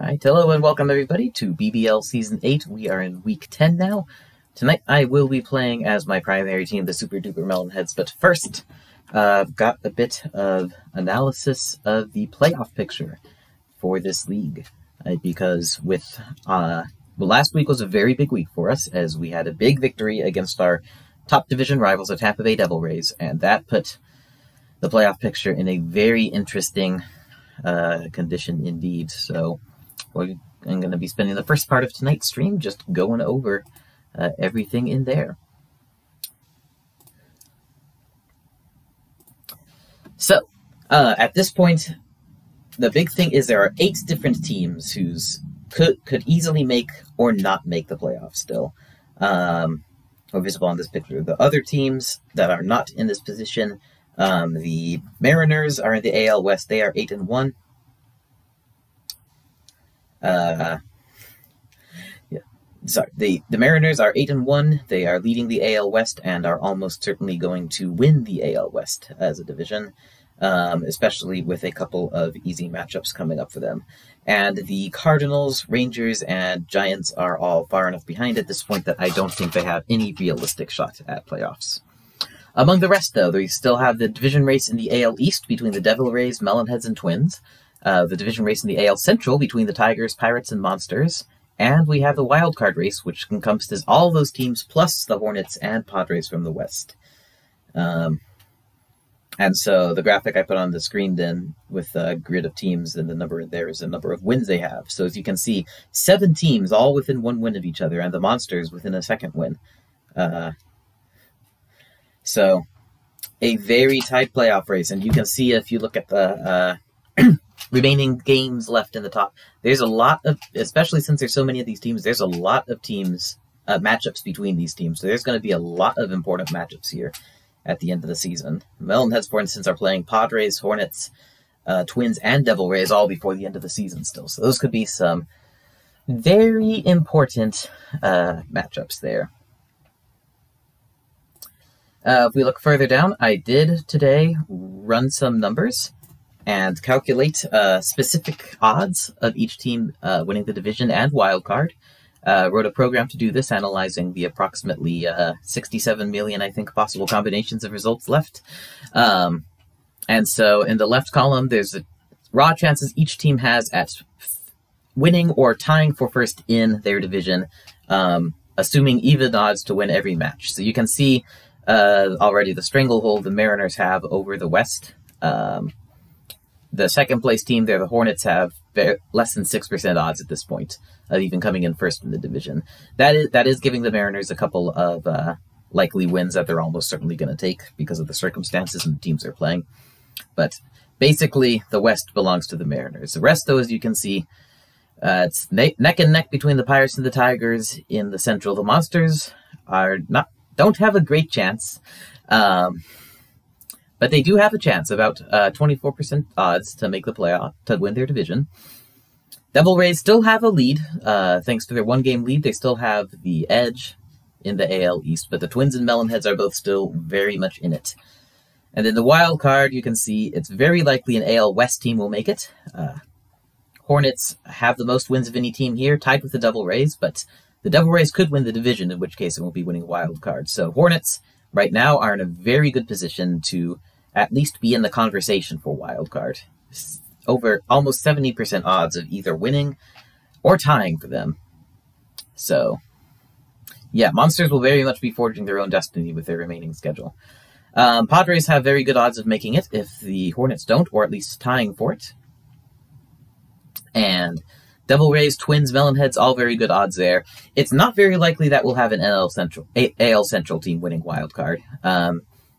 Alright, hello and welcome everybody to BBL Season 8. We are in Week 10 now. Tonight I will be playing as my primary team, the Super Duper Melonheads, but first, I've got a bit of analysis of the playoff picture for this league. Because with, last week was a very big week for us, as we had a big victory against our top division rivals, the Tampa Bay Devil Rays, and that put the playoff picture in a very interesting condition indeed. So I'm going to be spending the first part of tonight's stream just going over everything in there. So, at this point, the big thing is there are 8 different teams who could easily make or not make the playoffs still. Are visible on this picture. The other teams that are not in this position, the Mariners are in the AL West. They are 8-1. The Mariners are 8-1. They are leading the AL West and are almost certainly going to win the AL West as a division, especially with a couple of easy matchups coming up for them. And the Cardinals, Rangers, and Giants are all far enough behind at this point that I don't think they have any realistic shot at playoffs. Among the rest, though, we still have the division race in the AL East between the Devil Rays, Melonheads, and Twins. The division race in the AL Central between the Tigers, Pirates, and Monsters. And we have the wild card race, which encompasses all those teams plus the Hornets and Padres from the West. And so the graphic I put on the screen then with a grid of teams and the number there is the number of wins they have. So as you can see, 7 teams all within 1 win of each other, and the Monsters within a second win. So a very tight playoff race, and you can see if you look at the remaining games left in the top, there's a lot of, especially since there's so many of these teams, there's a lot of teams, matchups between these teams. So there's going to be a lot of important matchups here at the end of the season. Melonheads, for instance, are playing Padres, Hornets, Twins, and Devil Rays all before the end of the season still. So those could be some very important matchups there. If we look further down, I did today run some numbers and calculate specific odds of each team winning the division and wild card. Wrote a program to do this, analyzing the approximately 67 million, I think, possible combinations of results left. And so in the left column, there's the raw chances each team has at winning or tying for first in their division, assuming even odds to win every match. So you can see already the stranglehold the Mariners have over the West. The second place team there, the Hornets, have less than 6% odds at this point of even coming in first in the division. That is giving the Mariners a couple of likely wins that they're almost certainly going to take because of the circumstances and the teams they're playing. But basically, the West belongs to the Mariners. The rest, though, as you can see, it's neck and neck between the Pirates and the Tigers. In the Central, the Monsters don't have a great chance. But they do have a chance, about 24% odds to make the playoff, to win their division. Devil Rays still have a lead. Thanks to their 1-game lead, they still have the edge in the AL East, but the Twins and Melonheads are both still very much in it. And in the wild card, you can see it's very likely an AL West team will make it. Hornets have the most wins of any team here, tied with the Devil Rays, but the Devil Rays could win the division, in which case it won't be winning wild card. So Hornets right now are in a very good position to at least be in the conversation for wild card. Over almost 70% odds of either winning or tying for them. So, yeah, Monsters will very much be forging their own destiny with their remaining schedule. Padres have very good odds of making it if the Hornets don't, or at least tying for it. And Devil Rays, Twins, Melonheads, all very good odds there. It's not very likely that we'll have an AL Central team winning wild card,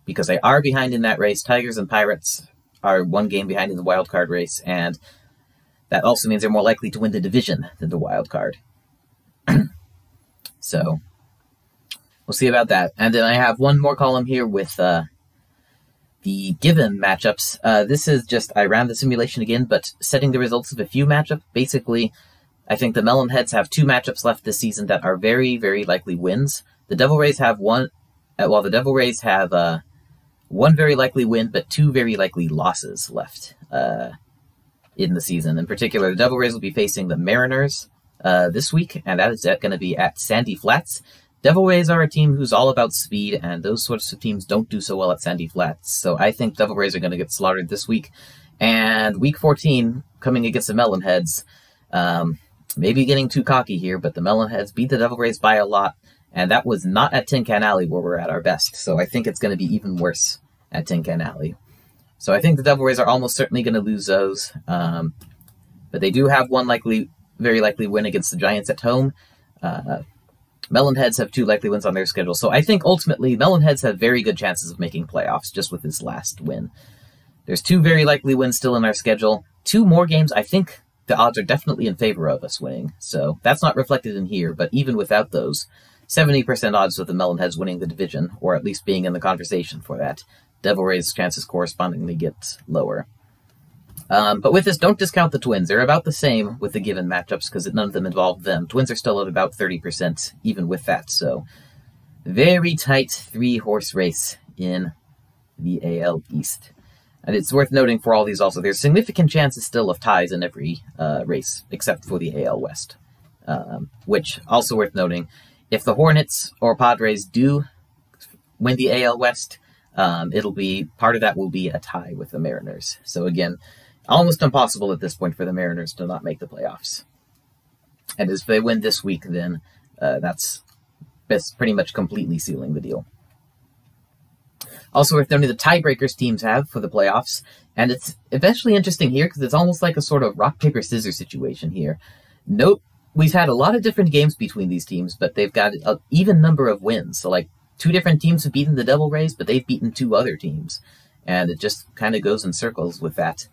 because they are behind in that race. Tigers and Pirates are 1 game behind in the wild card race, and that also means they're more likely to win the division than the wild card. So we'll see about that. And then I have one more column here with the given matchups. This is just, I ran the simulation again, but setting the results of a few matchups. Basically, I think the Melonheads have 2 matchups left this season that are very, very likely wins. The Devil Rays have one, while the Devil Rays have 1 very likely win, but 2 very likely losses left. in the season. In particular, the Devil Rays will be facing the Mariners this week, and that is going to be at Sandy Flats. Devil Rays are a team who's all about speed, and those sorts of teams don't do so well at Sandy Flats. So I think Devil Rays are going to get slaughtered this week. And week 14, coming against the Melonheads, maybe getting too cocky here, but the Melonheads beat the Devil Rays by a lot, and that was not at Tin Can Alley where we're at our best. So I think it's going to be even worse at Tin Can Alley. So I think the Devil Rays are almost certainly going to lose those, but they do have one very likely win against the Giants at home. Melonheads have 2 likely wins on their schedule. So I think ultimately Melonheads have very good chances of making playoffs just with this last win. There's 2 very likely wins still in our schedule. 2 more games, I think the odds are definitely in favor of us winning. So that's not reflected in here, but even without those, 70% odds of the Melonheads winning the division, or at least being in the conversation for that. Devil Rays' chances correspondingly get lower. But with this, don't discount the Twins. They're about the same with the given matchups because none of them involve them. Twins are still at about 30% even with that. So very tight 3-horse race in the AL East. And it's worth noting for all these also, there's significant chances still of ties in every race except for the AL West. Which, also worth noting, if the Hornets or Padres do win the AL West, it'll be, part of that will be a tie with the Mariners. So again, almost impossible at this point for the Mariners to not make the playoffs. And if they win this week, then that's pretty much completely sealing the deal. Also worth noting the tiebreakers teams have for the playoffs, and it's especially interesting here because it's almost like a sort of rock, paper, scissors situation here. Note, we've had a lot of different games between these teams, but they've got an even number of wins. So like 2 different teams have beaten the Devil Rays, but they've beaten 2 other teams. And it just kind of goes in circles with that.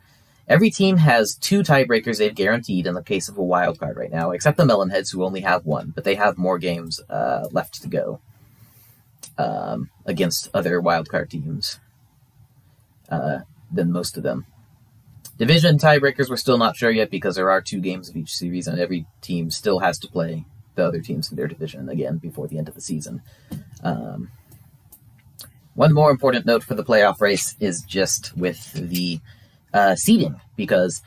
Every team has 2 tiebreakers they've guaranteed in the case of a wild card right now, except the Melonheads, who only have 1, but they have more games left to go against other wild card teams than most of them. Division tiebreakers, we're still not sure yet because there are 2 games of each series, and every team still has to play the other teams in their division again before the end of the season. One more important note for the playoff race is just with the seeding, because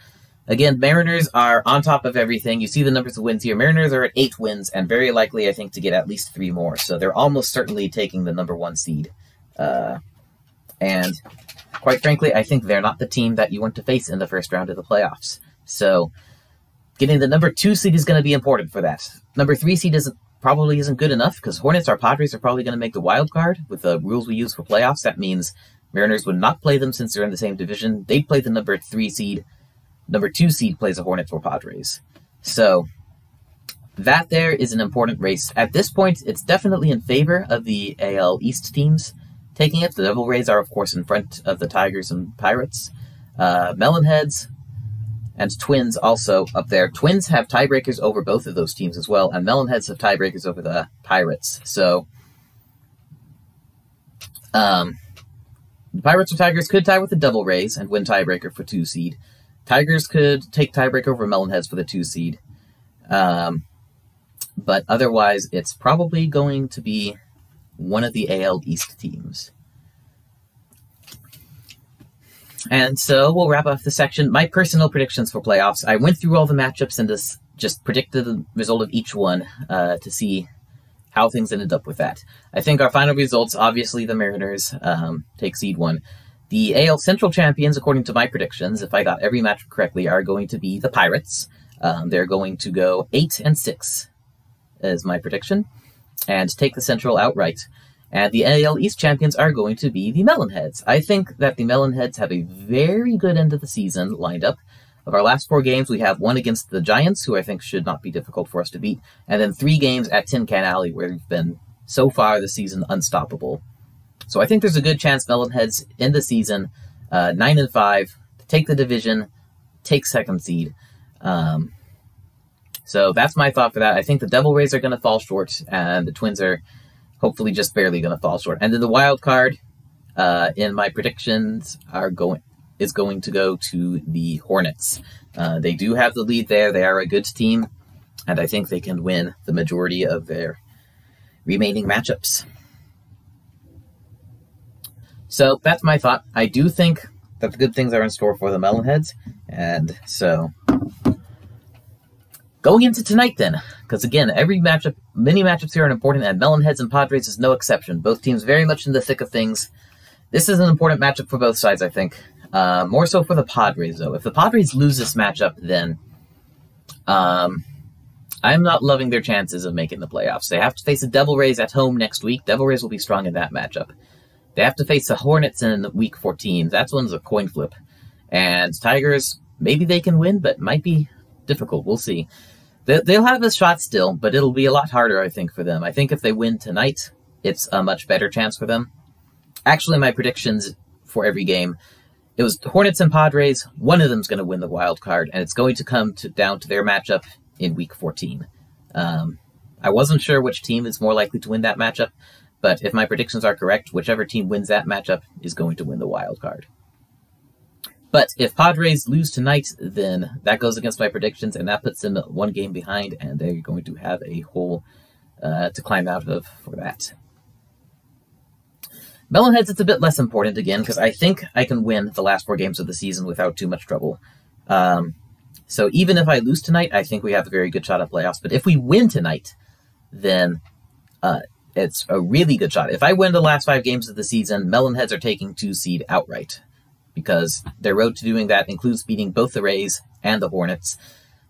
again, Mariners are on top of everything. You see the numbers of wins here. Mariners are at 8 wins, and very likely, I think, to get at least 3 more. So they're almost certainly taking the number 1 seed. And quite frankly, I think they're not the team that you want to face in the first round of the playoffs. So getting the number 2 seed is going to be important for that. Number 3 seed probably isn't good enough because Hornets or Padres are probably going to make the wild card with the rules we use for playoffs. That means Mariners would not play them since they're in the same division. They'd play the number 3 seed. Number 2 seed plays the Hornets or Padres. So that there is an important race. At this point, it's definitely in favor of the AL East teams taking it. The Devil Rays are, of course, in front of the Tigers and Pirates. Melonheads and Twins also up there. Twins have tiebreakers over both of those teams as well, and Melonheads have tiebreakers over the Pirates. So the Pirates or Tigers could tie with the Devil Rays and win tiebreaker for 2 seed. Tigers could take tiebreaker over Melonheads for the 2 seed. But otherwise, it's probably going to be one of the AL East teams. And so we'll wrap up the section. My personal predictions for playoffs. I went through all the matchups and just predicted the result of each one to see how things ended up with that. I think our final results, obviously the Mariners take seed 1. The AL Central champions, according to my predictions, if I got every matchup correctly, are going to be the Pirates. They're going to go 8-6, is my prediction, and take the Central outright. And the AL East champions are going to be the Melonheads. I think that the Melonheads have a very good end of the season lined up. Of our last 4 games, we have 1 against the Giants, who I think should not be difficult for us to beat, and then 3 games at Tin Can Alley, where we've been, so far this season, unstoppable. So I think there's a good chance Melonheads end the season 9-5, to take the division, take 2nd seed. So that's my thought for that. I think the Devil Rays are going to fall short, and the Twins are hopefully just barely going to fall short. And then the wild card in my predictions is going to go to the Hornets. They do have the lead there. They are a good team, and I think they can win the majority of their remaining matchups. So that's my thought. I do think that the good things are in store for the Melonheads. And so, going into tonight then, because again, many matchups here are important, and Melonheads and Padres is no exception. Both teams very much in the thick of things. This is an important matchup for both sides, I think. More so for the Padres, though. If the Padres lose this matchup, then I'm not loving their chances of making the playoffs. They have to face the Devil Rays at home next week. Devil Rays will be strong in that matchup. They have to face the Hornets in week 14. That one's a coin flip. And Tigers, maybe they can win, but might be difficult. We'll see. They'll have a shot still, but it'll be a lot harder, I think, for them. I think if they win tonight, it's a much better chance for them. Actually, my predictions for every game, it was Hornets and Padres. One of them's going to win the wild card, and it's going to come down to their matchup in week 14. I wasn't sure which team is more likely to win that matchup, but if my predictions are correct, whichever team wins that matchup is going to win the wild card. But if Padres lose tonight, then that goes against my predictions, and that puts them one game behind, and they're going to have a hole to climb out of for that. Melonheads, it's a bit less important again, because I think I can win the last 4 games of the season without too much trouble. So even if I lose tonight, I think we have a very good shot at playoffs. But if we win tonight, then it's a really good shot. If I win the last 5 games of the season, Melonheads are taking 2 seed outright, because their road to doing that includes beating both the Rays and the Hornets.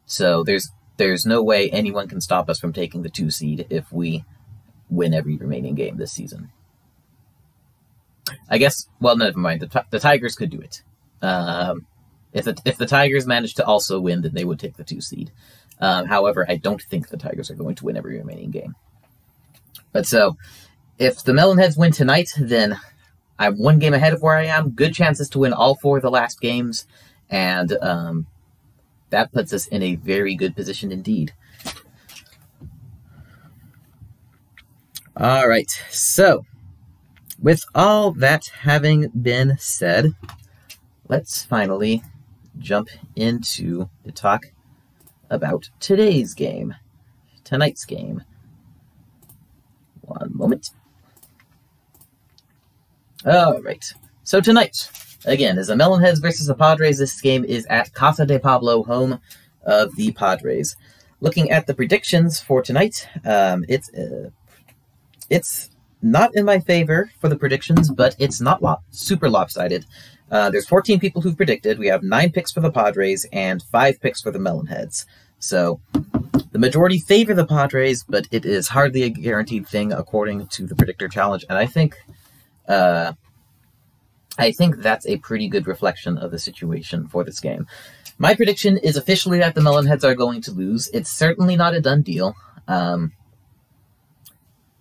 So there's no way anyone can stop us from taking the 2 seed if we win every remaining game this season. I guess, well, never mind. The Tigers could do it. If the Tigers managed to also win, then they would take the 2 seed. However, I don't think the Tigers are going to win every remaining game. But so, if the Melonheads win tonight, then I'm 1 game ahead of where I am. Good chances to win all 4 of the last games. And that puts us in a very good position indeed. All right, so with all that having been said, let's finally jump into the talk about tonight's game. One moment. All right. So tonight, again, is the Melonheads versus the Padres. This game is at Casa de Pablo, home of the Padres. Looking at the predictions for tonight, it's not in my favor for the predictions, but it's not super lopsided. There's 14 people who've predicted. We have 9 picks for the Padres and 5 picks for the Melonheads. So the majority favor the Padres, but it is hardly a guaranteed thing according to the Predictor Challenge. And I think that's a pretty good reflection of the situation for this game. My prediction is officially that the Melonheads are going to lose. It's certainly not a done deal.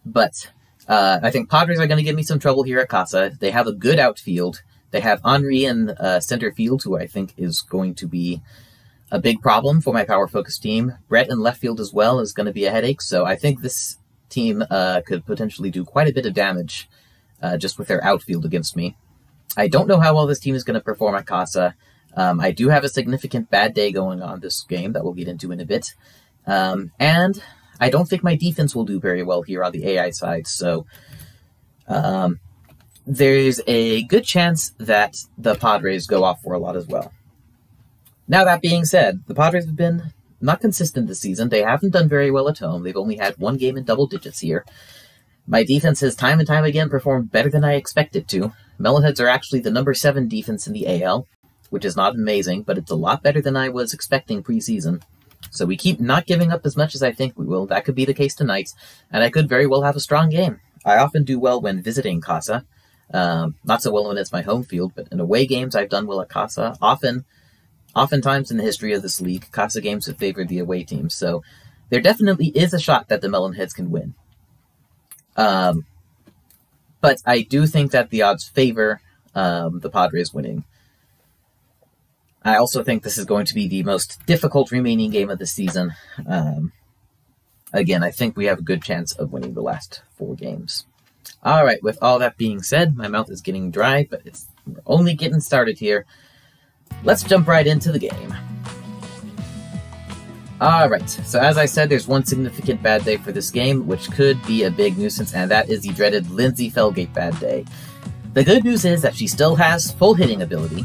But I think Padres are going to give me some trouble here at Casa. They have a good outfield. They have Henry in center field, who I think is going to be a big problem for my power-focused team. Brett in left field as well is going to be a headache, so I think this team could potentially do quite a bit of damage just with their outfield against me. I don't know how well this team is going to perform at Casa. I do have a significant bad day going on this game that we'll get into in a bit. And I don't think my defense will do very well here on the AI side, so there's a good chance that the Padres go off for a lot as well. Now, that being said, the Padres have been not consistent this season. They haven't done very well at home. They've only had 1 game in double digits here. My defense has time and time again performed better than I expected to. Melonheads are actually the number 7 defense in the AL, which is not amazing, but it's a lot better than I was expecting preseason. So we keep not giving up as much as I think we will. That could be the case tonight, and I could very well have a strong game. I often do well when visiting Casa. Not so well when it's my home field, but in away games I've done well at Casa. Oftentimes in the history of this league, Casa games have favored the away team, so there definitely is a shot that the Melonheads can win. But I do think that the odds favor the Padres winning. I also think this is going to be the most difficult remaining game of the season. Again, I think we have a good chance of winning the last 4 games. All right, with all that being said, my mouth is getting dry, but we're only getting started here. Let's jump right into the game. All right, so as I said, there's one significant bad day for this game, which could be a big nuisance, and that is the dreaded Lindsey Felgate bad day. The good news is that she still has full hitting ability.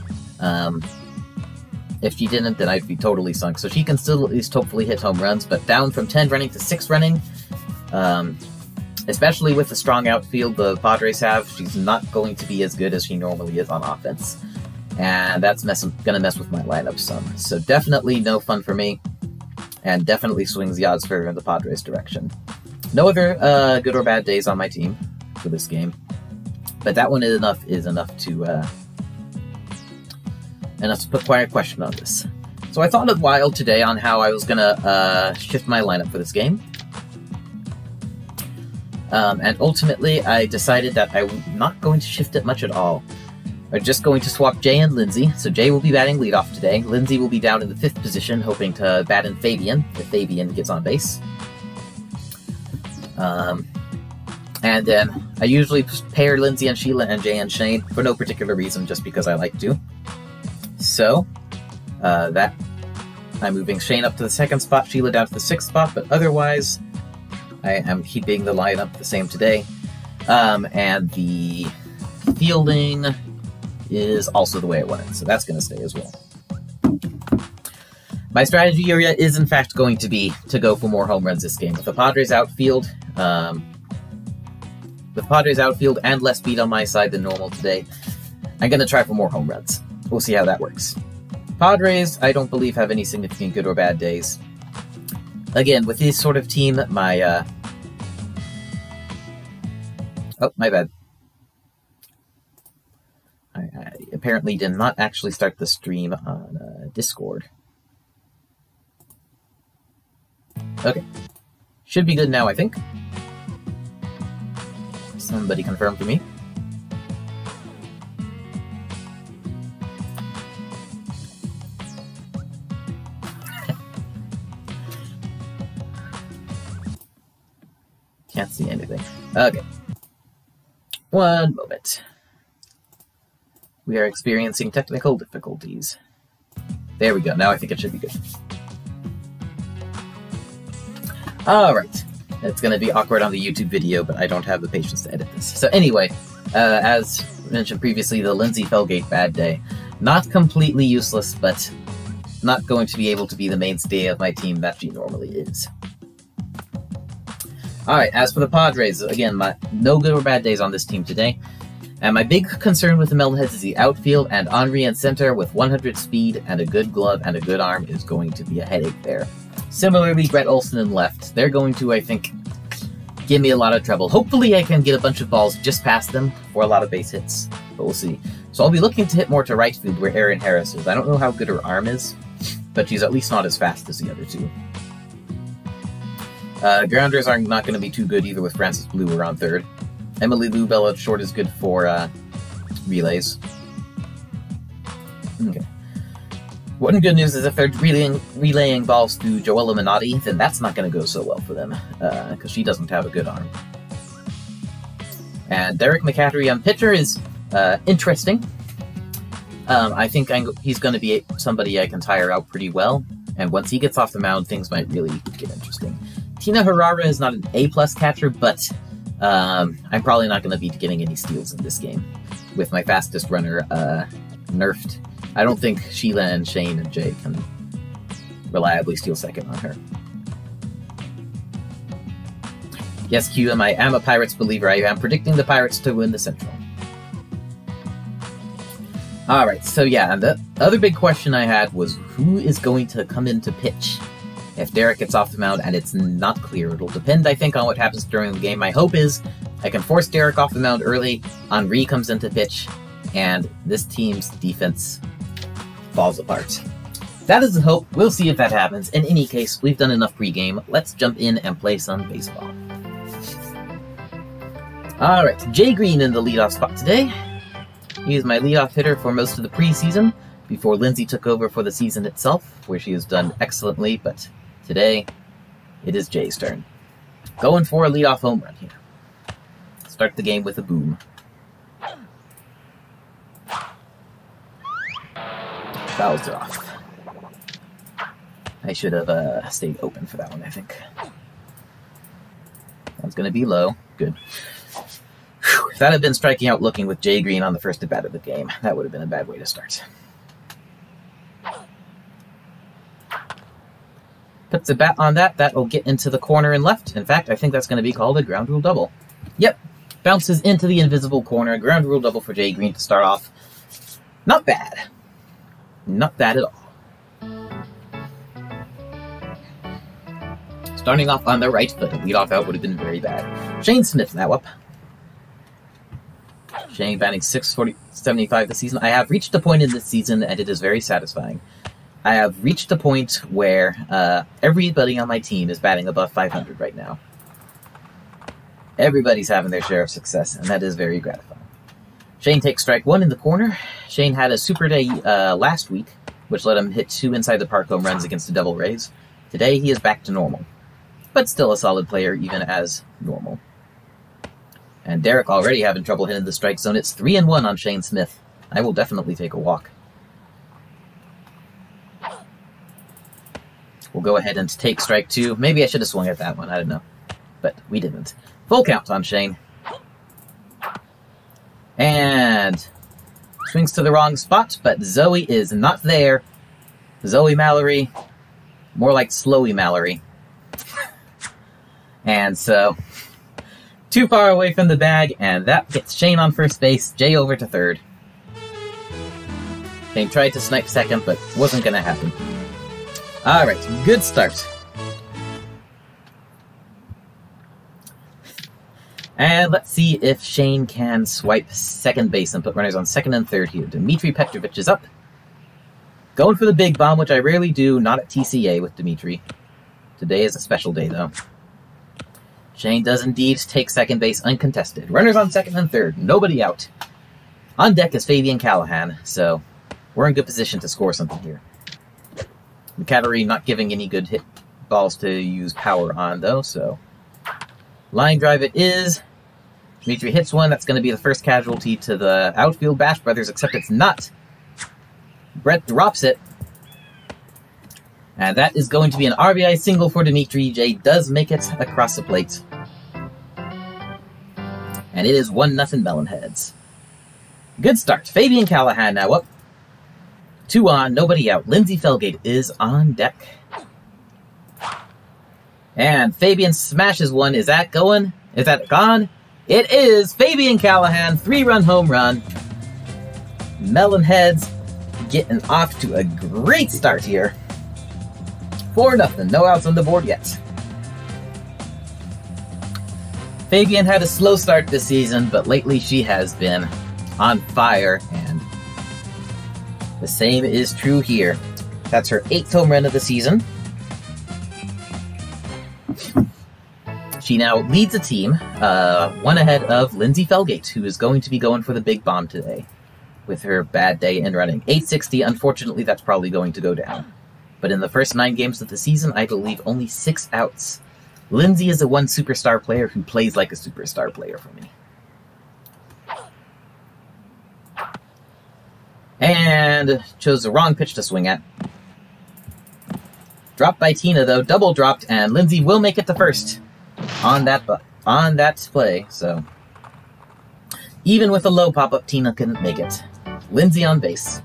If she didn't, then I'd be totally sunk. So she can still at least hopefully hit home runs, but down from 10 running to 6 running, especially with the strong outfield the Padres have, she's not going to be as good as she normally is on offense. And that's gonna mess with my lineup some. So definitely no fun for me, and definitely swings the odds further in the Padres' direction. No other good or bad days on my team for this game, but that one is enough to put quite a question on this. So I thought a while today on how I was gonna shift my lineup for this game. And ultimately, I decided that I'm not going to shift it much at all. I'm just going to swap Jay and Lindsay. So Jay will be batting leadoff today. Lindsay will be down in the 5th position, hoping to bat in Fabian, if Fabian gets on base. And then I usually pair Lindsay and Sheila and Jay and Shane for no particular reason, just because I like to. So, I'm moving Shane up to the 2nd spot, Sheila down to the 6th spot, but otherwise, I am keeping the lineup the same today. And the fielding is also the way I want it, so that's going to stay as well. My strategy area is in fact going to be to go for more home runs this game. With the Padres outfield, and less speed on my side than normal today, I'm going to try for more home runs. We'll see how that works. Padres, I don't believe, have any significant good or bad days. Again, with this sort of team, my, oh, my bad. I apparently did not actually start the stream on Discord. Okay. Should be good now, I think. Somebody confirm for me. Can't see anything. Okay. One moment. We are experiencing technical difficulties. There we go. Now I think it should be good. Alright. It's going to be awkward on the YouTube video, but I don't have the patience to edit this. So anyway, as mentioned previously, the Lindsay Felgate bad day. Not completely useless, but not going to be able to be the mainstay of my team that she normally is. Alright, as for the Padres, again, no good or bad days on this team today. And my big concern with the Melonheads is the outfield, and Henry in center with 100 speed and a good glove and a good arm is going to be a headache there. Similarly, Brett Olson in left. They're going to, I think, give me a lot of trouble. Hopefully I can get a bunch of balls just past them for a lot of base hits, but we'll see. So I'll be looking to hit more to right field where Erin Harris is. I don't know how good her arm is, but she's at least not as fast as the other two. Grounders are not going to be too good either with Frances Blue around third. Emily Lou Bella short is good for relays. Okay. One good news is if they're relaying balls to Joella Minotti, then that's not going to go so well for them, because she doesn't have a good arm. And Derek McCattery on pitcher is interesting. I think he's going to be somebody I can tire out pretty well, and once he gets off the mound, things might really get interesting. Tina Herrera is not an A-plus catcher, but I'm probably not going to be getting any steals in this game. With my fastest runner nerfed, I don't think Sheila and Shane and Jay can reliably steal second on her. Yes, QM, I am a Pirates believer. I am predicting the Pirates to win the Central. Alright, so yeah, and the other big question I had was who is going to come in to pitch if Derek gets off the mound, and it's not clear. It'll depend, I think, on what happens during the game. My hope is I can force Derek off the mound early, Henry comes in to pitch, and this team's defense falls apart. That is the hope. We'll see if that happens. In any case, we've done enough pregame. Let's jump in and play some baseball. Alright, Jay Green in the leadoff spot today. He is my leadoff hitter for most of the preseason, before Lindsay took over for the season itself, where she has done excellently, but today, it is Jay's turn. Going for a leadoff home run here. Start the game with a boom. Fouls it off. I should have stayed open for that one, I think. That's going to be low. Good. Whew. If that had been striking out looking with Jay Green on the first at bat of the game, that would have been a bad way to start. Puts the bat on that. That will get into the corner and left. In fact, I think that's going to be called a ground rule double. Yep. Bounces into the invisible corner. Ground rule double for Jay Green to start off. Not bad. Not bad at all. Starting off on the right foot. A leadoff out would have been very bad. Shane Smith now up. Shane batting .675 this season. I have reached a point in this season, and it is very satisfying. I have reached a point where everybody on my team is batting above 500 right now. Everybody's having their share of success, and that is very gratifying. Shane takes strike one in the corner. Shane had a super day last week, which let him hit 2 inside the park home runs against the Devil Rays. Today, he is back to normal, but still a solid player even as normal. And Derek already having trouble hitting the strike zone. It's 3-1 on Shane Smith. I will definitely take a walk. We'll go ahead and take strike 2. Maybe I should have swung at that one. I don't know. But we didn't. Full count on Shane. And swings to the wrong spot, but Zoe is not there. Zoe Mallory. More like Slowy Mallory. And so, too far away from the bag, and that gets Shane on first base. Jay over to third. Shane tried to snipe second, but wasn't going to happen. Alright, good start. And let's see if Shane can swipe second base and put runners on second and third here. Dmitry Petrovich is up. Going for the big bomb, which I rarely do, not at TCA with Dmitry. Today is a special day, though. Shane does indeed take second base uncontested. Runners on second and third, nobody out. On deck is Fabian Callahan, so we're in good position to score something here. McCatery not giving any good hit balls to use power on, though, so line drive it is. Dmitry hits one. That's going to be the first casualty to the outfield. Bash Brothers, except it's not. Brett drops it. And that is going to be an RBI single for Dmitry. Jay does make it across the plate. And it is 1-0 Melonheads. Good start. Fabian Callahan now up. 2 on, nobody out. Lindsey Felgate is on deck. And Fabian smashes one. Is that going? Is that gone? It is! Fabian Callahan, 3-run home run. Melonheads getting off to a great start here. 4-0, no outs on the board yet. Fabian had a slow start this season, but lately she has been on fire, and the same is true here. That's her 8th home run of the season. She now leads the team, one ahead of Lindsey Felgate, who is going to be going for the big bomb today with her bad day in running. 860, unfortunately, that's probably going to go down. But in the first 9 games of the season, I believe only 6 outs. Lindsey is the one superstar player who plays like a superstar player for me. And chose the wrong pitch to swing at. Dropped by Tina, though. Double dropped, and Lindsey will make it to first on that play. So even with a low pop-up, Tina couldn't make it. Lindsey on base.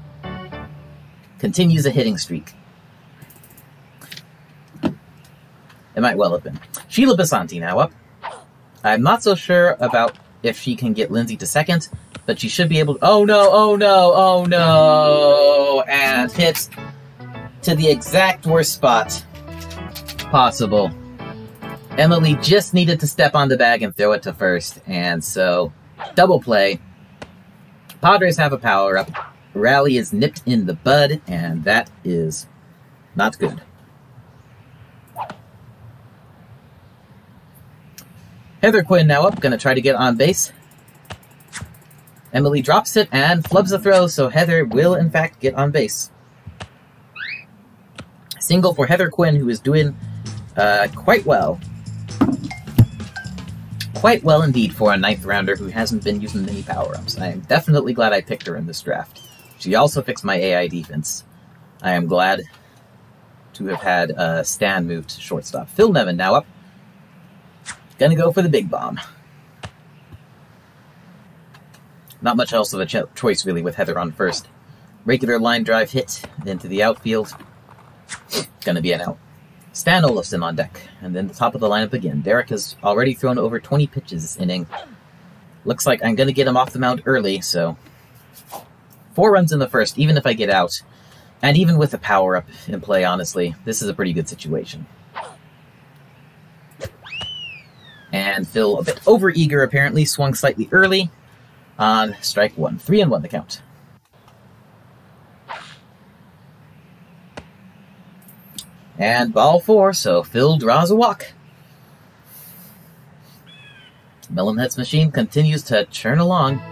Continues a hitting streak. It might well have been. Sheila Basanti now up. I'm not so sure about if she can get Lindsey to second, but she should be able to... Oh no, oh no, oh no! And hits to the exact worst spot possible. Emily just needed to step on the bag and throw it to first, and so double play. Padres have a power-up. Rally is nipped in the bud, and that is not good. Heather Quinn now up, going to try to get on base. Emily drops it and flubs the throw, so Heather will, in fact, get on base. Single for Heather Quinn, who is doing quite well. Quite well indeed for a 9th rounder who hasn't been using many power-ups. I am definitely glad I picked her in this draft. She also fixed my AI defense. I am glad to have had Stan moved to shortstop. Phil Nevin now up. Gonna go for the big bomb. Not much else of a choice, really, with Heather on first. Regular line drive hit into the outfield. Gonna be an out. Stan Olafson on deck, and then the top of the lineup again. Derek has already thrown over 20 pitches this inning. Looks like I'm gonna get him off the mound early, so 4 runs in the first, even if I get out. And even with the power-up in play, honestly, this is a pretty good situation. And Phil, a bit over-eager apparently, swung slightly early on strike 1. 3-1 the count. And ball 4, so Phil draws a walk. Melonheads machine continues to churn along.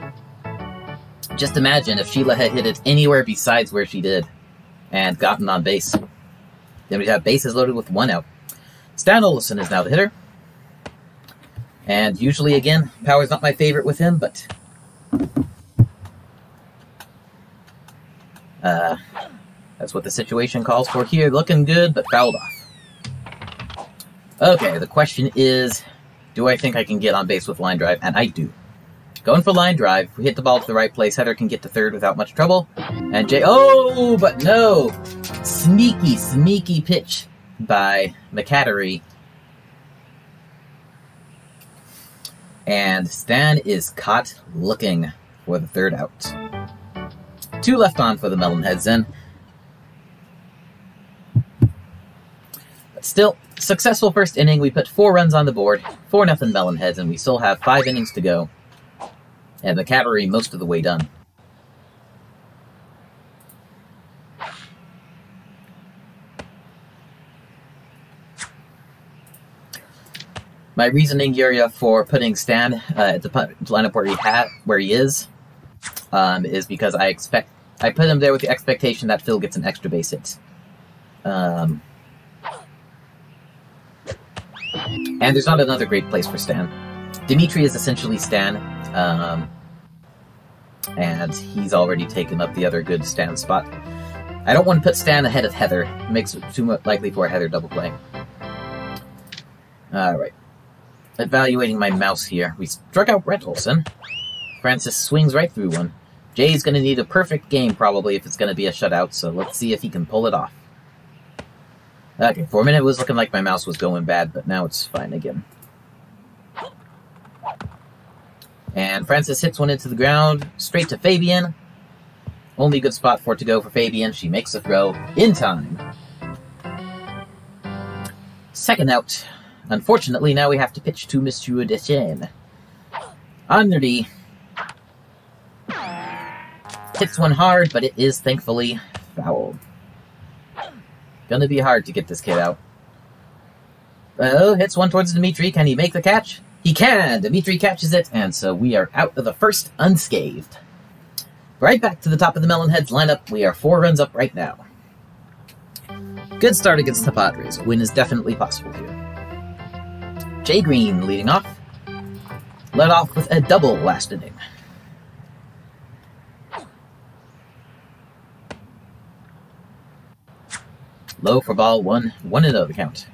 Just imagine if Sheila had hit it anywhere besides where she did and gotten on base. Then we'd have bases loaded with 1 out. Stan Olafson is now the hitter. And usually, again, power's not my favorite with him, but that's what the situation calls for here. Looking good, but fouled off. Okay, the question is, do I think I can get on base with line drive? And I do. Going for line drive. If we hit the ball to the right place, Heather can get to third without much trouble. And oh, but no! Sneaky, sneaky pitch by McCattery. And Stan is caught looking for the 3rd out. 2 left on for the Melonheads then. But still, successful first inning. We put 4 runs on the board. 4-0 Melonheads, and we still have 5 innings to go. And McCattery most of the way done. My reasoning area for putting Stan at the lineup where he is because I put him there with the expectation that Phil gets an extra base hit. And there's not another great place for Stan. Dimitri is essentially Stan, and he's already taken up the other good Stan spot. I don't want to put Stan ahead of Heather. It makes it too much likely for a Heather double play. Alright. Evaluating my mouse here. We struck out Brett Olson. Francis swings right through one. Jay's going to need a perfect game, probably, if it's going to be a shutout, so let's see if he can pull it off. Okay, for a minute it was looking like my mouse was going bad, but now it's fine again. And Francis hits one into the ground, straight to Fabian. Only good spot for it to go for Fabian. She makes a throw in time. 2nd out. Unfortunately, now we have to pitch to Monsieur Deschênes. Henry hits one hard, but it is thankfully foul. Gonna be hard to get this kid out. Oh, hits one towards Dimitri. Can he make the catch? He can! Dimitri catches it, and so we are out of the first unscathed. Right back to the top of the Melonheads lineup. We are 4 runs up right now. Good start against the Padres. A win is definitely possible here. Jay Green leading off. Led off with a double last inning. Low for ball 1. 1-0 the count.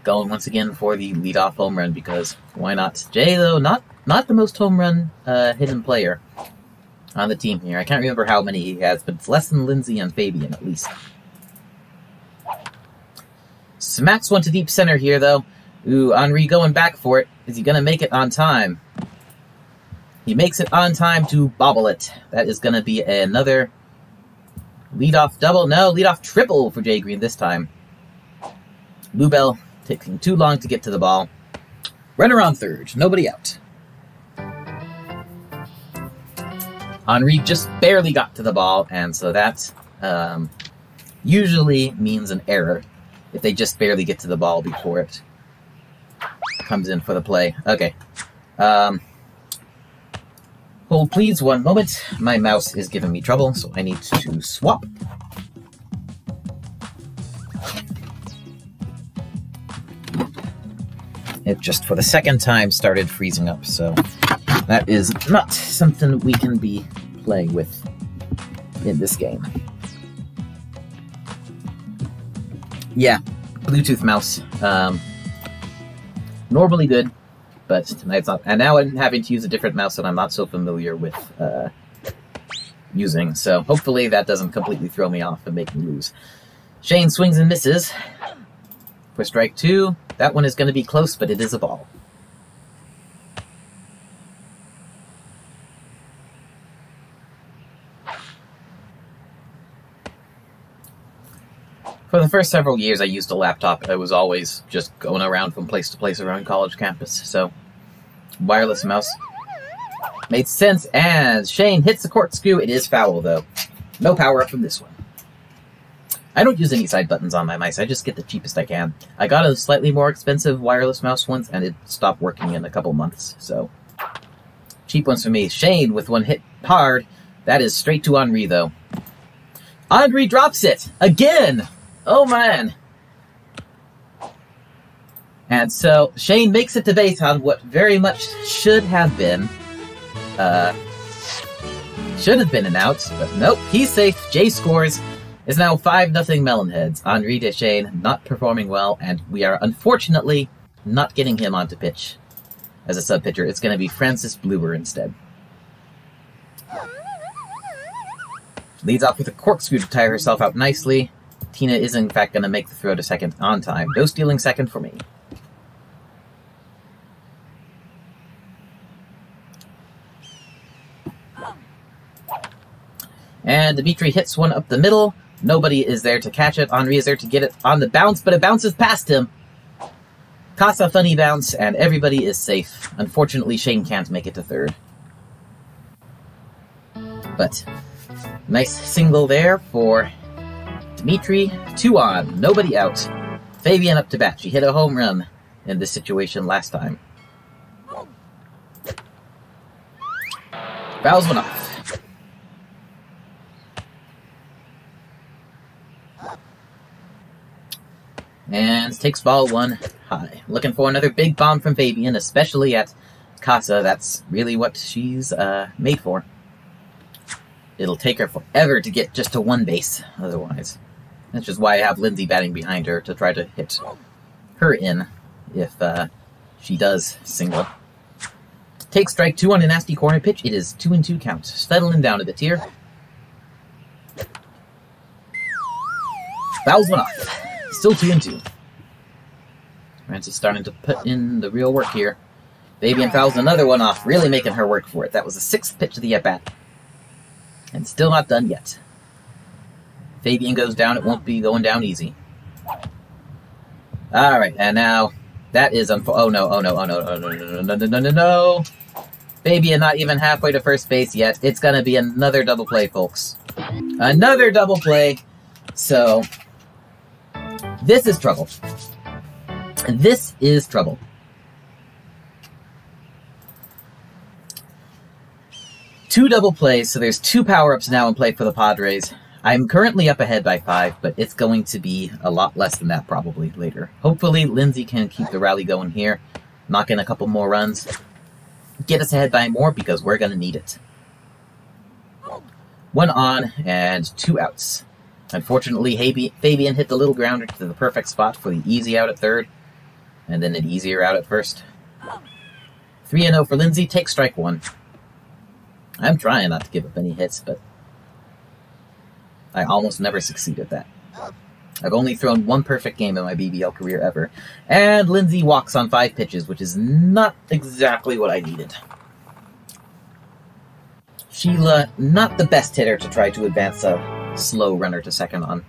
Going once again for the leadoff home run because why not? Jay, though, not the most home run hidden player on the team here. I can't remember how many he has, but it's less than Lindsay and Fabian at least. Smacks one to deep center here, though. Ooh, Henry going back for it. Is he going to make it on time? He makes it on time to bobble it. That is going to be another leadoff double. No, leadoff triple for Jay Green this time. Bluebell taking too long to get to the ball. Runner on third. Nobody out. Henry just barely got to the ball, and so that usually means an error if they just barely get to the ball before it comes in for the play. Okay. Hold please 1 moment. My mouse is giving me trouble, so I need to swap. It just for the 2nd time started freezing up, so that is not something we can be playing with in this game. Yeah, Bluetooth mouse. Normally good, but tonight's not. And now I'm having to use a different mouse that I'm not so familiar with using, so hopefully that doesn't completely throw me off and make me lose. Shane swings and misses for strike 2. That one is going to be close, but it is a ball. For the first several years I used a laptop. I was always just going around from place to place around college campus, so wireless mouse made sense, and Shane hits the corkscrew. It is foul, though. No power up from this one. I don't use any side buttons on my mice. I just get the cheapest I can. I got a slightly more expensive wireless mouse once, and it stopped working in a couple months, so cheap ones for me. Shane with one hit hard. That is straight to Henri, though. Henri drops it! Again! Oh, man! And so, Shane makes it to base on what very much should have been an out, but nope, he's safe. Jay scores. It's now 5-0 Melonheads. Henri de Shane not performing well, and we are unfortunately not getting him onto pitch as a sub-pitcher. It's going to be Francis Bluer instead. Leads off with a corkscrew to tire herself out nicely. Tina is in fact going to make the throw to second on time. No stealing second for me. And Dimitri hits one up the middle. Nobody is there to catch it. Henri is there to get it on the bounce, but it bounces past him. Casa funny bounce, and everybody is safe. Unfortunately, Shane can't make it to third. But nice single there for Dimitri. 2 on, nobody out. Fabian up to bat. She hit a home run in this situation last time. Fouls one off. And takes ball 1 high. Looking for another big bomb from Fabian, especially at Casa. That's really what she's made for. It'll take her forever to get just to 1 base, otherwise. That's just why I have Lindsay batting behind her, to try to hit her in if she does single. Takes strike 2 on a nasty corner pitch. It is 2-2 count. Settling down a bit here. Fouls one off. Still 2-2. Francis starting to put in the real work here. Fabian fouls another one off, really making her work for it. That was the 6th pitch of the at-bat. And still not done yet. Fabian goes down. It won't be going down easy. Alright, and now that is oh no. Fabian not even halfway to first base yet. It's going to be another double play, folks. Another double play. So this is trouble. This is trouble. Two double plays, so there's 2 power-ups now in play for the Padres. I'm currently up ahead by 5, but it's going to be a lot less than that probably later. Hopefully, Lindsay can keep the rally going here, knock in a couple more runs, get us ahead by more because we're going to need it. 1 on and 2 outs. Unfortunately, Fabian hit the little grounder to the perfect spot for the easy out at third, and then an easier out at first. 3-0 for Lindsay, takes strike 1. I'm trying not to give up any hits, but I almost never succeed at that. I've only thrown 1 perfect game in my BBL career ever. And Lindsay walks on 5 pitches, which is not exactly what I needed. Sheila, not the best hitter to try to advance a slow runner to second on.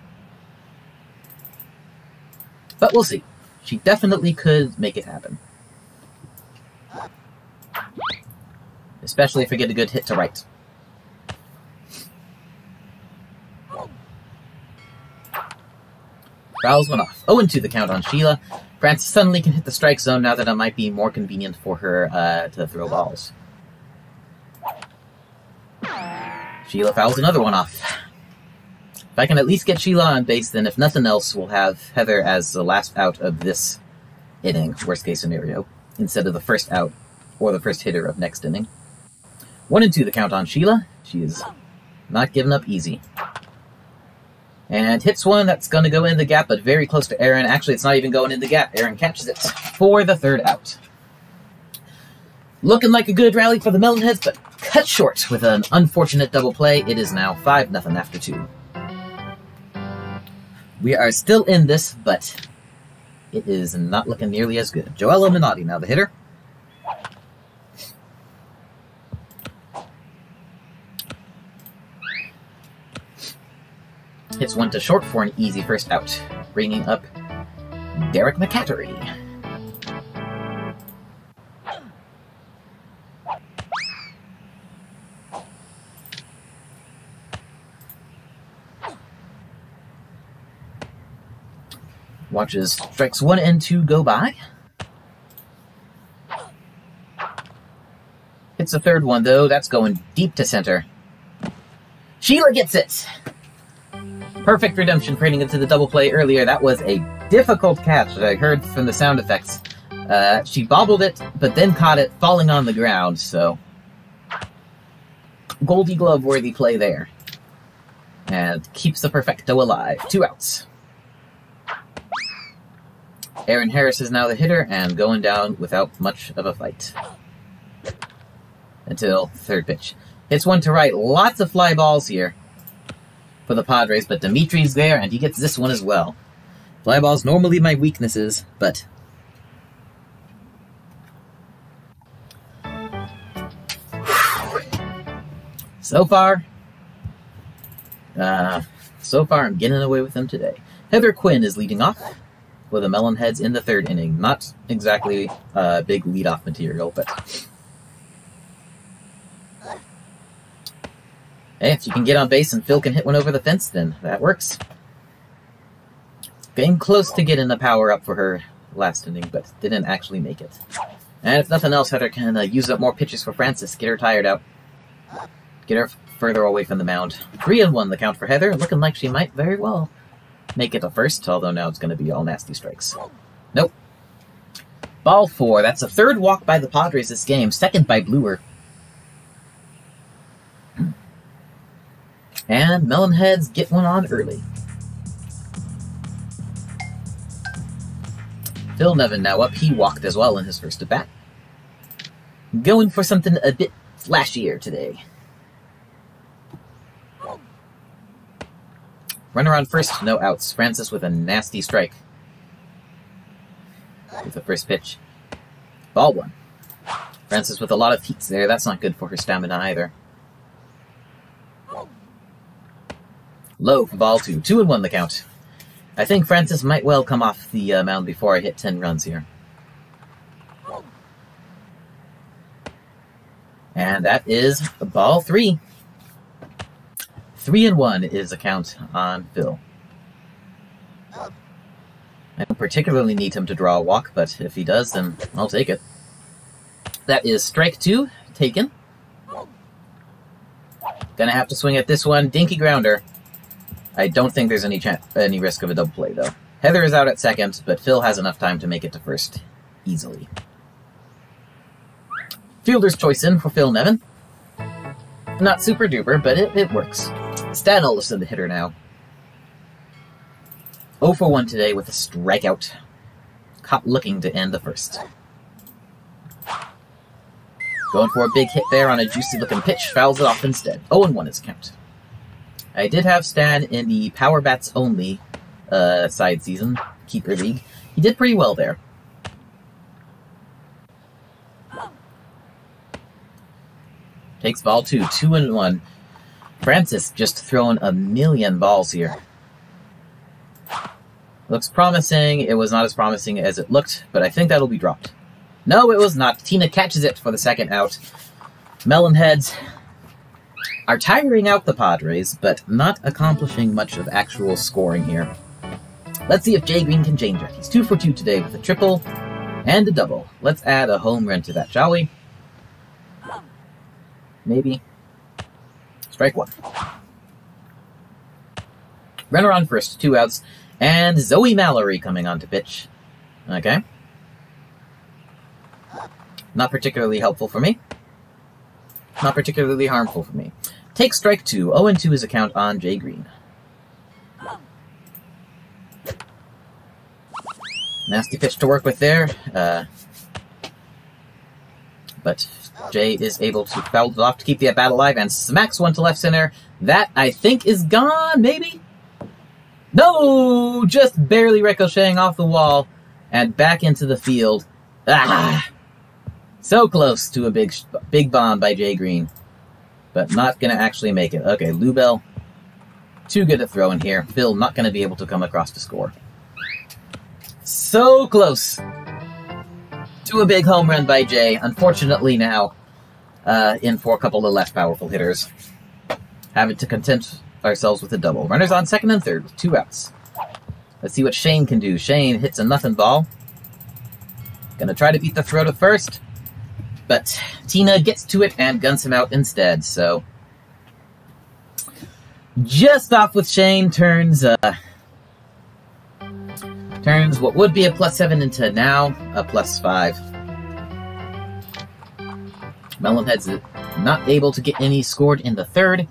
But we'll see. She definitely could make it happen. Especially if we get a good hit to right. Fouls one off. 0-2 the count on Sheila. Francis suddenly can hit the strike zone now that it might be more convenient for her to throw balls. Sheila fouls another one off. If I can at least get Sheila on base, then if nothing else, we'll have Heather as the last out of this inning, worst case scenario, instead of the first out or the first hitter of next inning. 1-2 the count on Sheila. She is not giving up easy. And hits one that's going to go in the gap, but very close to Aaron. Actually, it's not even going in the gap. Aaron catches it for the 3rd out. Looking like a good rally for the Melonheads, but cut short with an unfortunate double play. It is now 5-0 after 2. We are still in this, but it is not looking nearly as good. Joella Minotti now the hitter. Hits one to short for an easy first out, bringing up Derek McCattery. Watches strikes 1 and 2 go by. Hits the third one, though. That's going deep to center. Sheila gets it! Perfect redemption, trading into the double play earlier. That was a difficult catch that I heard from the sound effects. She bobbled it, but then caught it falling on the ground, so... Goldie Glove-worthy play there. And keeps the perfecto alive. 2 outs. Aaron Harris is now the hitter and going down without much of a fight. Until third pitch. Hits one to right. Lots of fly balls here for the Padres, but Dimitri's there and he gets this one as well. Fly balls normally my weaknesses, but so far I'm getting away with them today. Heather Quinn is leading off with the Melonheads in the third inning. Not exactly big leadoff material, but hey, if you can get on base and Phil can hit one over the fence, then that works. Getting close to getting the power up for her last inning, but didn't actually make it. And if nothing else, Heather can use up more pitches for Francis, get her tired out, get her further away from the mound. 3-1 the count for Heather, looking like she might very well make it a first, although now it's going to be all nasty strikes. Nope. Ball 4. That's a third walk by the Padres this game, second by Bluer. And Melonheads get one on early. Phil Nevin now up. He walked as well in his first at-bat. Going for something a bit flashier today. Runner on first, no outs. Francis with a nasty strike. With the first pitch. Ball 1. Francis with a lot of heats there. That's not good for her stamina either. Low for ball 2. 2-1 the count. I think Francis might well come off the mound before I hit 10 runs here. And that is ball 3. 3-1 is a count on Phil. I don't particularly need him to draw a walk, but if he does, then I'll take it. That is strike 2, taken. Gonna have to swing at this one. Dinky grounder. I don't think there's any risk of a double play, though. Heather is out at second, but Phil has enough time to make it to first easily. Fielder's choice in for Phil Nevin. Not super duper, but it works. Stan Olafson, the hitter now. 0 for 1 today with a strikeout. Caught looking to end the first. Going for a big hit there on a juicy-looking pitch. Fouls it off instead. 0-1 is count. I did have Stan in the Power Bats Only side season, Keeper League. He did pretty well there. Takes ball 2, 2-1. Francis just throwing a million balls here. Looks promising. It was not as promising as it looked, but I think that'll be dropped. No, it was not. Tina catches it for the second out. Melonheads are tiring out the Padres, but not accomplishing much of actual scoring here. Let's see if Jay Green can change it. He's 2 for 2 today with a triple and a double. Let's add a home run to that, shall we? Maybe. Strike 1. Runner on first, 2 outs, and Zoe Mallory coming on to pitch. Okay. Not particularly helpful for me. Not particularly harmful for me. Take strike 2. 0-2 is a count on Jay Green. Nasty pitch to work with there. But Jay is able to foul it off to keep the at-bat alive and smacks one to left center. That, I think, is gone, maybe? No! Just barely ricocheting off the wall and back into the field. Ah! So close to a big bomb by Jay Green. But not going to actually make it. Okay, Lubell, too good to throw in here. Phil not going to be able to come across to score. So close to a big home run by Jay. Unfortunately now, in for a couple of less powerful hitters. Having to content ourselves with a double. Runners on second and third with 2 outs. Let's see what Shane can do. Shane hits a nothing ball. Gonna try to beat the throw to first. But Tina gets to it and guns him out instead, so... Just off with Shane, turns what would be a +7 into now a +5. Melonheads not able to get any scored in the third.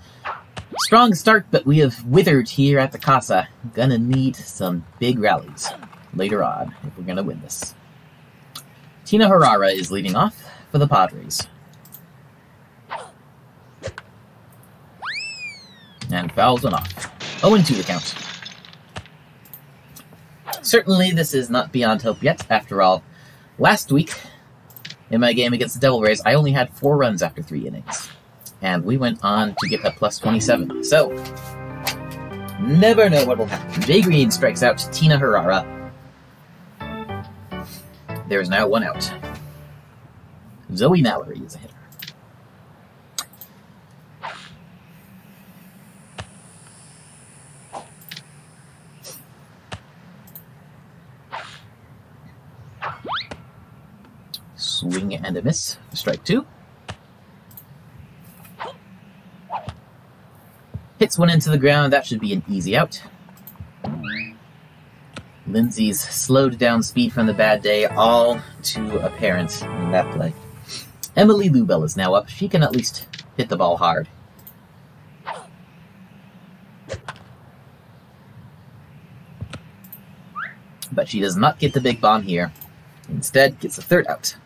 Strong start, but we have withered here at the Casa. Gonna need some big rallies later on if we're gonna win this. Tina Herrera is leading off for the Padres. And fouls one off. 0-2 the count. Certainly this is not beyond hope yet, after all. Last week, in my game against the Devil Rays, I only had 4 runs after 3 innings. And we went on to get a +27. So, never know what will happen. Jay Green strikes out Tina Herrera. There's now 1 out. Zoe Mallory is a hitter. Swing and a miss for strike 2. Hits one into the ground. That should be an easy out. Lindsay's slowed down speed from the bad day, all too apparent in that play. Emily Lubell is now up. She can at least hit the ball hard. But she does not get the big bomb here. Instead, gets a 3rd out.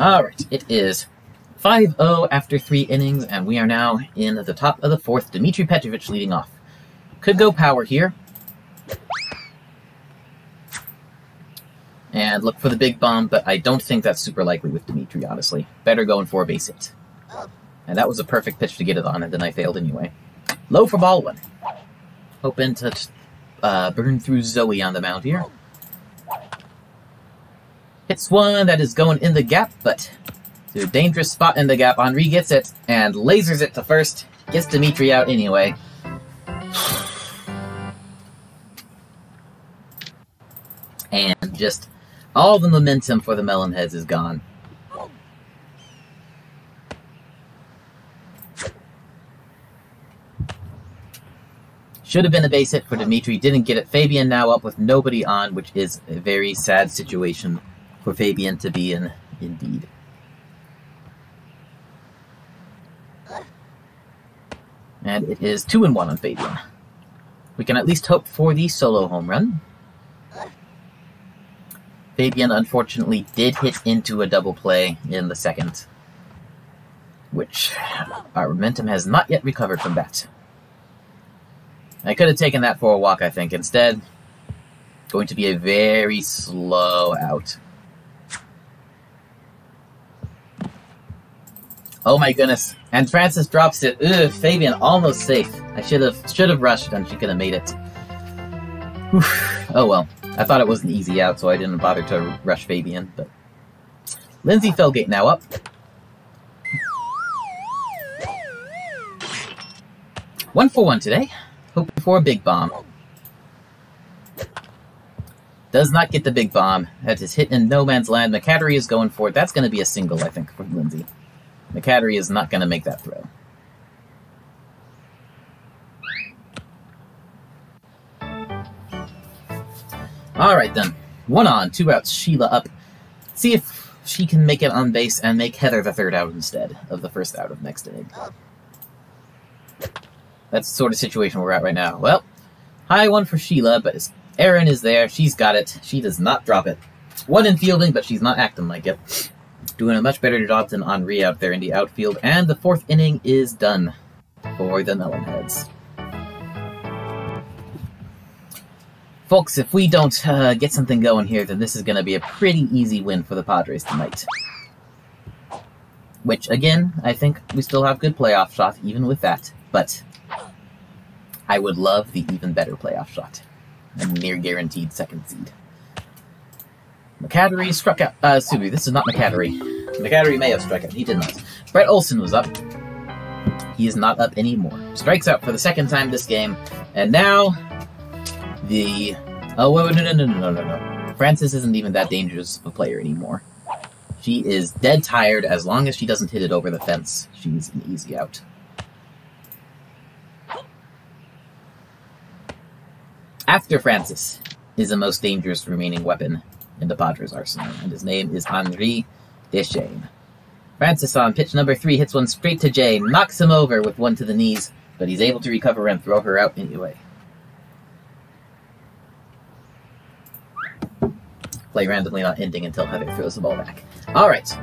Alright, it is 5-0 after 3 innings, and we are now in the top of the 4th. Dmitry Petrovich leading off. Could go power here. And look for the big bomb, but I don't think that's super likely with Dmitry, honestly. Better going for a base hit. And that was a perfect pitch to get it on, and then I failed anyway. Low for ball 1. Hoping to burn through Zoe on the mound here. Hits one that is going in the gap, but to a dangerous spot in the gap. Henri gets it and lasers it to first. Gets Dmitry out anyway. And just all the momentum for the Melonheads is gone. Should have been a base hit for Dmitry. Didn't get it. Fabian now up with nobody on, which is a very sad situation for Fabian to be in, indeed. And it is 2-1 on Fabian. We can at least hope for the solo home run. Fabian, unfortunately, did hit into a double play in the second, which our momentum has not yet recovered from that. I could have taken that for a walk, I think. Instead, going to be a very slow out. Oh my goodness. And Francis drops it. Ugh, Fabian almost safe. I should have rushed and she could have made it. Whew. Oh well. I thought it was an easy out, so I didn't bother to rush Fabian, but Lindsay Felgate now up. One for one today. Hoping for a big bomb. Does not get the big bomb. That is hit in no man's land. McCattery is going for it. That's going to be a single, I think, for Lindsay. McCattery is not going to make that throw. Alright then. 1 on, 2 outs. Sheila up. See if she can make it on base and make Heather the third out instead of the first out of next inning. That's the sort of situation we're at right now. Well, high one for Sheila, but Erin is there. She's got it. She does not drop it. One in fielding, but she's not acting like it. Doing a much better job than Henri out there in the outfield. And the fourth inning is done for the Melonheads. Folks, if we don't get something going here, then this is going to be a pretty easy win for the Padres tonight. Which, again, I think we still have good playoff shot, even with that. But I would love the even better playoff shot. A near guaranteed second seed. McCattery struck out. Excuse this is not McCattery. McCattery may have struck out. He did not. Brett Olson was up. He is not up anymore. Strikes out for the second time this game. And now, the... Oh, wait, no. Frances isn't even that dangerous of a player anymore. She is dead tired. As long as she doesn't hit it over the fence, she's an easy out. After Francis is the most dangerous remaining weapon in the Padres arsenal, and his name is Henri Deschênes. Francis on pitch number 3 hits one straight to Jay, knocks him over with one to the knees, but he's able to recover and throw her out anyway. Play randomly not ending until Heather throws the ball back. Alright,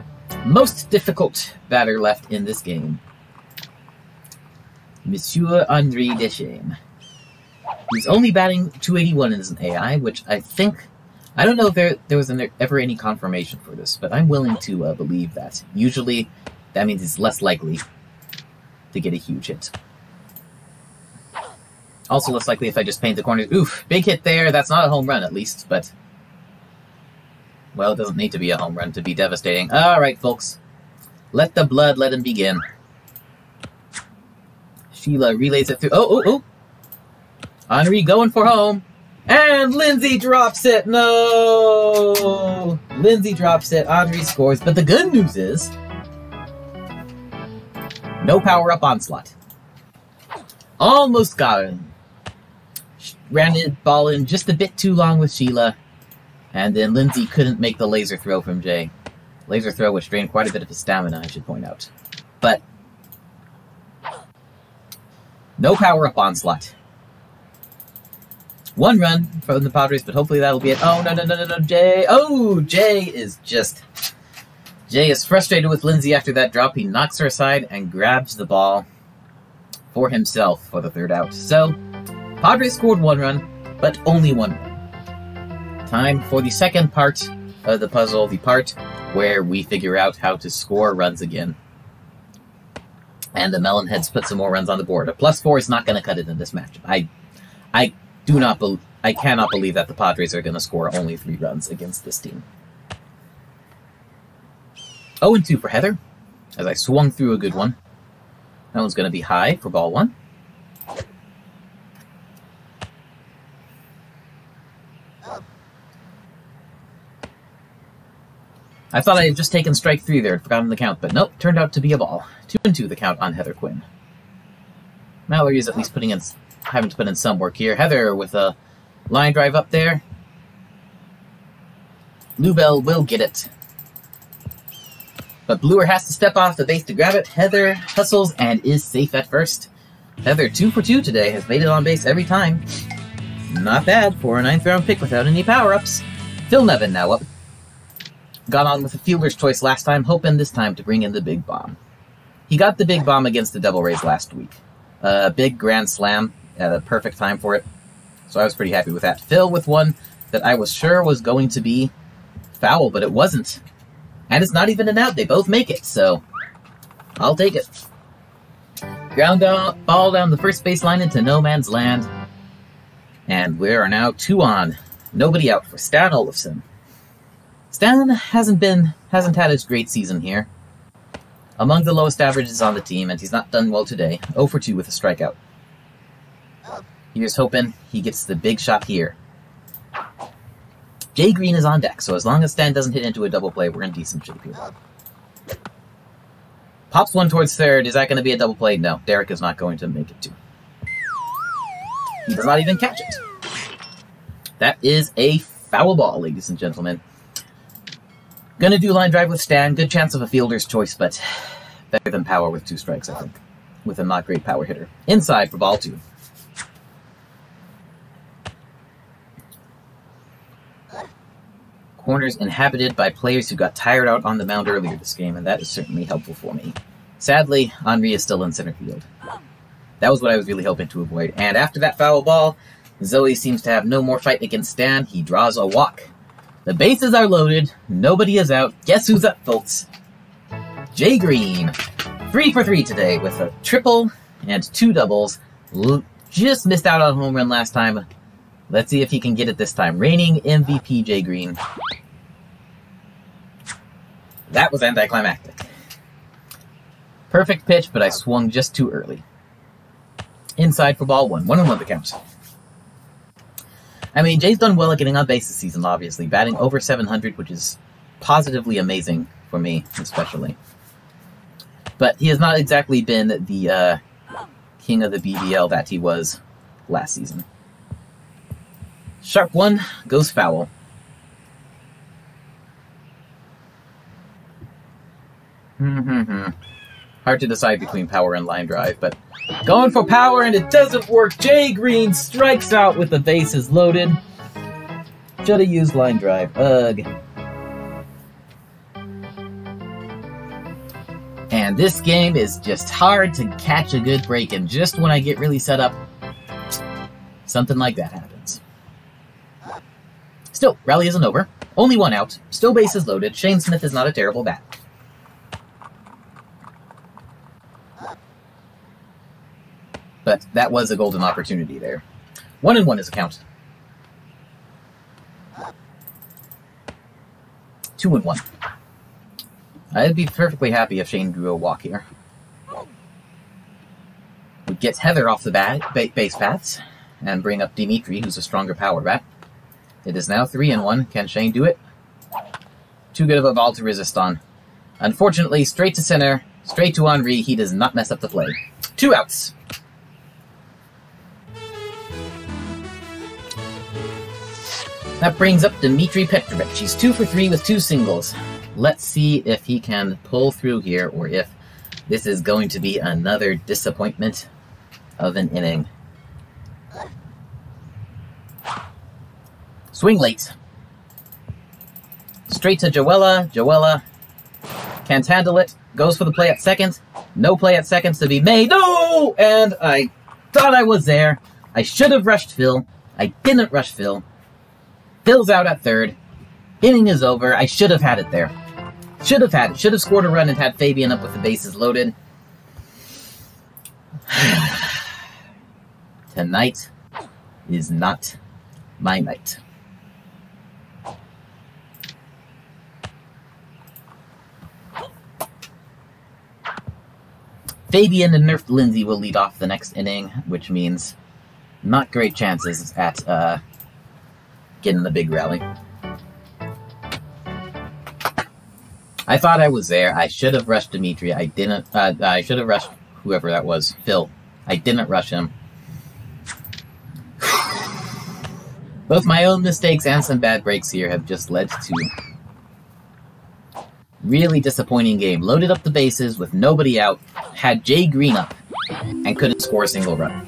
most difficult batter left in this game. Monsieur Henri Deschênes. He's only batting 281 as an AI, which I think... I don't know if there was ever any confirmation for this, but I'm willing to believe that. Usually, that means he's less likely to get a huge hit. Also less likely if I just paint the corners. Oof, big hit there. That's not a home run, at least, but... Well, it doesn't need to be a home run to be devastating. Alright, folks. Let the blood let him begin. Sheila relays it through... Oh! Henri going for home. And Lindsay drops it. No! Lindsay drops it. Henri scores. But the good news is... no power-up onslaught. Almost got him. Ran the ball in just a bit too long with Sheila. And then Lindsay couldn't make the laser throw from Jay. Laser throw which drained quite a bit of his stamina, I should point out. But... no power-up onslaught. One run from the Padres, but hopefully that'll be it. Oh, no, Jay. Oh, Jay is frustrated with Lindsay after that drop. He knocks her aside and grabs the ball for himself for the third out. So, Padres scored one run, but only one run. Time for the second part of the puzzle, the part where we figure out how to score runs again. And the Melonheads put some more runs on the board. A +4 is not going to cut it in this match. I cannot believe that the Padres are going to score only 3 runs against this team. 0-2 for Heather, as I swung through a good one. That one's going to be high for ball 1. I thought I had just taken strike 3 there and forgotten the count, but nope, turned out to be a ball. 2-2 the count on Heather Quinn. Mallory is at least having to put in some work here. Heather with a line drive up there. Lubell will get it. But Bluer has to step off the base to grab it. Heather hustles and is safe at first. Heather 2 for 2 today, has made it on base every time. Not bad for a 9th round pick without any power-ups. Phil Nevin now up. Got on with a fielder's choice last time, hoping this time to bring in the big bomb. He got the big bomb against the Devil Rays last week. Big grand slam at a perfect time for it. So I was pretty happy with that. Phil with one that I was sure was going to be foul, but it wasn't. And it's not even an out. They both make it, so I'll take it. Ground ball down the first baseline into no man's land. And we are now 2 on. Nobody out for Stan Olafson. Stan hasn't had his great season here. Among the lowest averages on the team, and he's not done well today. 0 for 2 with a strikeout. Here's hoping he gets the big shot here. Jay Green is on deck, so as long as Stan doesn't hit into a double play, we're in decent shape here. Pops one towards third. Is that going to be a double play? No, Derek is not going to make it to. He does not even catch it. That is a foul ball, ladies and gentlemen. Gonna do line drive with Stan. Good chance of a fielder's choice, but better than power with 2 strikes, I think. With a not great power hitter. Inside for ball 2. Corners inhabited by players who got tired out on the mound earlier this game, and that is certainly helpful for me. Sadly, Henry is still in center field. That was what I was really hoping to avoid. And after that foul ball, Zoe seems to have no more fight against Stan. He draws a walk. The bases are loaded. Nobody is out. Guess who's up, folks? Jay Green. 3 for 3 today with a triple and 2 doubles. Just missed out on a home run last time. Let's see if he can get it this time. Reigning MVP Jay Green. That was anticlimactic. Perfect pitch, but I swung just too early. Inside for ball 1. 1-1 the count. I mean, Jay's done well at getting on base this season, obviously. Batting over 700, which is positively amazing for me, especially. But he has not exactly been the king of the BBL that he was last season. Sharp 1 goes foul. Hard to decide between power and line drive, but going for power and it doesn't work. Jay Green strikes out with the bases loaded. Should have used line drive. Ugh. And this game is just hard to catch a good break, and just when I get really set up, something like that happens. Still, rally isn't over. Only 1 out. Still bases loaded. Shane Smith is not a terrible bat. But that was a golden opportunity there. 1-1 is a count. 2-1. I'd be perfectly happy if Shane drew a walk here. Would get Heather off the base paths and bring up Dimitri, who's a stronger power bat. It is now 3-1. Can Shane do it? Too good of a ball to resist on. Unfortunately, straight to center, straight to Henry. He does not mess up the play. 2 outs. That brings up Dmitry Petrovic. He's 2 for 3 with 2 singles. Let's see if he can pull through here, or if this is going to be another disappointment of an inning. Swing late. Straight to Joella. Joella can't handle it. Goes for the play at second. No play at second to be made. No! And I thought I was there. I should have rushed Phil. I didn't rush Phil. Phil's out at third. Inning is over. I should have had it there. Should have had it. Should have scored a run and had Fabian up with the bases loaded. Tonight is not my night. Fabian and Nerfed Lindsay will lead off the next inning, which means not great chances at getting the big rally. I thought I was there. I should have rushed Dimitri. I didn't. I should have rushed whoever that was. Phil. I didn't rush him. Both my own mistakes and some bad breaks here have just led to really disappointing game. Loaded up the bases with nobody out. Had Jay Green up. And couldn't score a single run.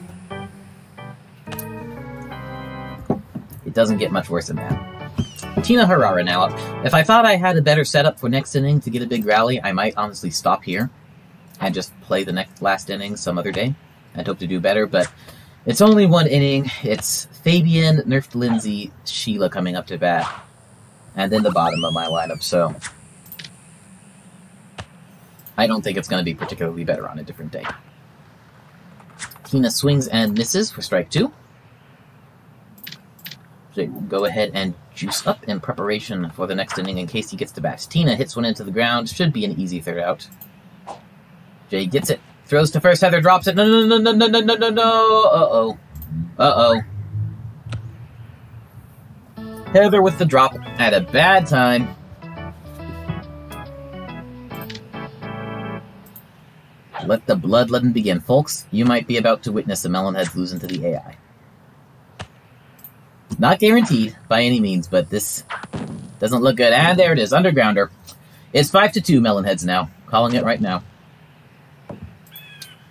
It doesn't get much worse than that. Tina Harara now up. If I thought I had a better setup for next inning to get a big rally, I might honestly stop here and just play the last inning some other day. I'd hope to do better, but it's only 1 inning. It's Fabian, Nerfed Lindsay, Sheila coming up to bat, and then the bottom of my lineup, so I don't think it's going to be particularly better on a different day. Tina swings and misses for strike 2. So go ahead and juice up in preparation for the next inning in case he gets to bat. Tina hits one into the ground. Should be an easy third out. Jay gets it. Throws to first. Heather drops it. No. Uh-oh. Uh-oh. Heather with the drop at a bad time. Let the bloodletting begin. Folks, you might be about to witness the Melonheads losing to the AI. Not guaranteed by any means, but this doesn't look good. And there it is, undergrounder. It's 5-2 Melonheads now. Calling it right now.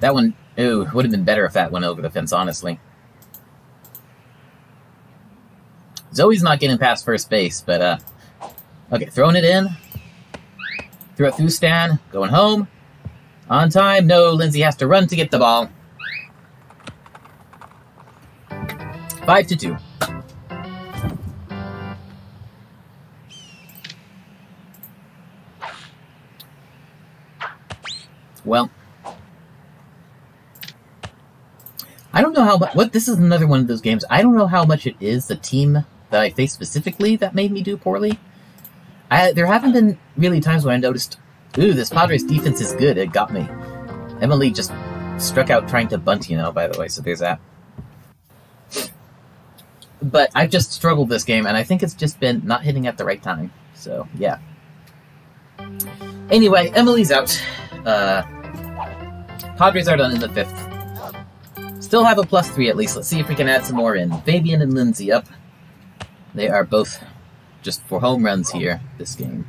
That one, ooh, would have been better if that went over the fence, honestly. Zoe's not getting past first base, but, okay, throwing it in. Throw it through Stan. Going home. On time. No, Lindsay has to run to get the ball. 5-2. Well, I don't know how much. This is another one of those games. I don't know how much it is the team that I faced specifically that made me do poorly. There haven't been really times when I noticed, ooh, this Padres defense is good. It got me. Emily just struck out trying to bunt, by the way, so there's that. But I've just struggled this game, and I think it's just been not hitting at the right time. So, yeah. Anyway, Emily's out. Padres are done in the 5th. Still have a +3 at least. Let's see if we can add some more in. Fabian and Lindsay up. They are both just for home runs here this game.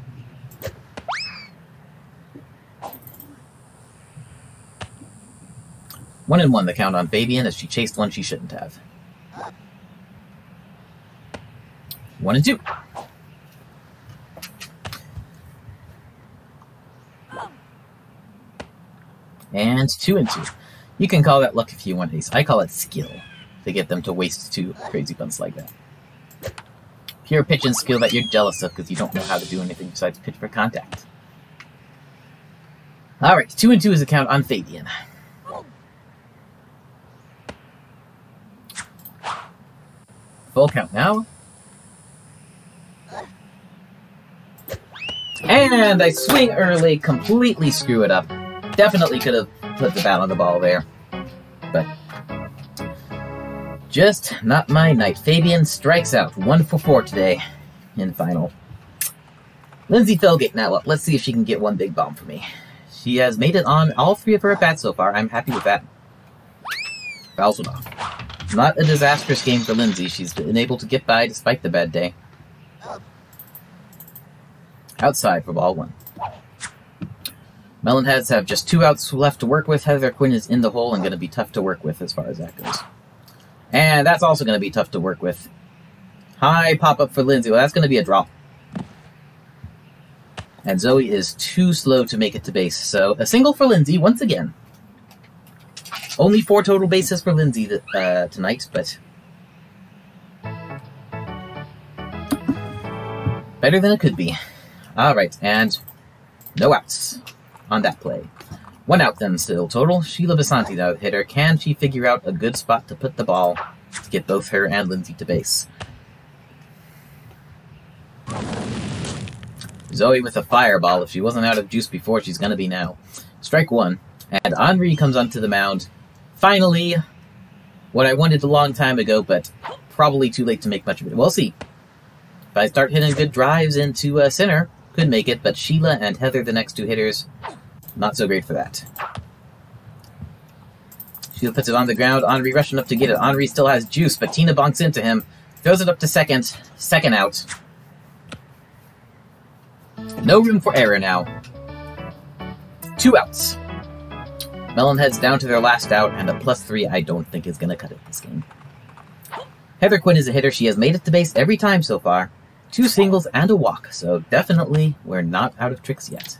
One and one the count on Fabian as she chased one she shouldn't have. 1-2. And 2-2. You can call that luck if you want, Ace. I call it skill to get them to waste 2 crazy bunts like that. Pure pitch and skill that you're jealous of because you don't know how to do anything besides pitch for contact. Alright, 2-2 is the count on Fabian. Full count now. And I swing early, completely screw it up. Definitely could have put the bat on the ball there. But just not my night. Fabian strikes out. 1 for 4 today in final. Lindsay Felgate now up. Let's see if she can get one big bomb for me. She has made it on all 3 of her at-bats so far. I'm happy with that. Fouls it off. Not a disastrous game for Lindsay. She's been able to get by despite the bad day. Outside for ball 1. Melonheads have just 2 outs left to work with. Heather Quinn is in the hole and going to be tough to work with as far as that goes. And that's also going to be tough to work with. High pop-up for Lindsay. Well, that's going to be a drop. And Zoe is too slow to make it to base. So a single for Lindsay once again. Only 4 total bases for Lindsay tonight, but better than it could be. Alright, and no outs on that play. 1 out then still total. Sheila Basanti now hitter. Can she figure out a good spot to put the ball to get both her and Lindsay to base? Zoe with a fireball. If she wasn't out of juice before, she's going to be now. Strike 1. And Henri comes onto the mound. Finally, what I wanted a long time ago, but probably too late to make much of it. We'll see. If I start hitting good drives into center, could make it, but Sheila and Heather, the next 2 hitters, not so great for that. Sheila puts it on the ground. Henri rushing up to get it. Henri still has juice, but Tina bonks into him. Throws it up to second. Second out. No room for error now. 2 outs. Melonheads down to their last out, and a +3 I don't think is going to cut it this game. Heather Quinn is a hitter. She has made it to base every time so far. 2 singles and a walk, so definitely we're not out of tricks yet.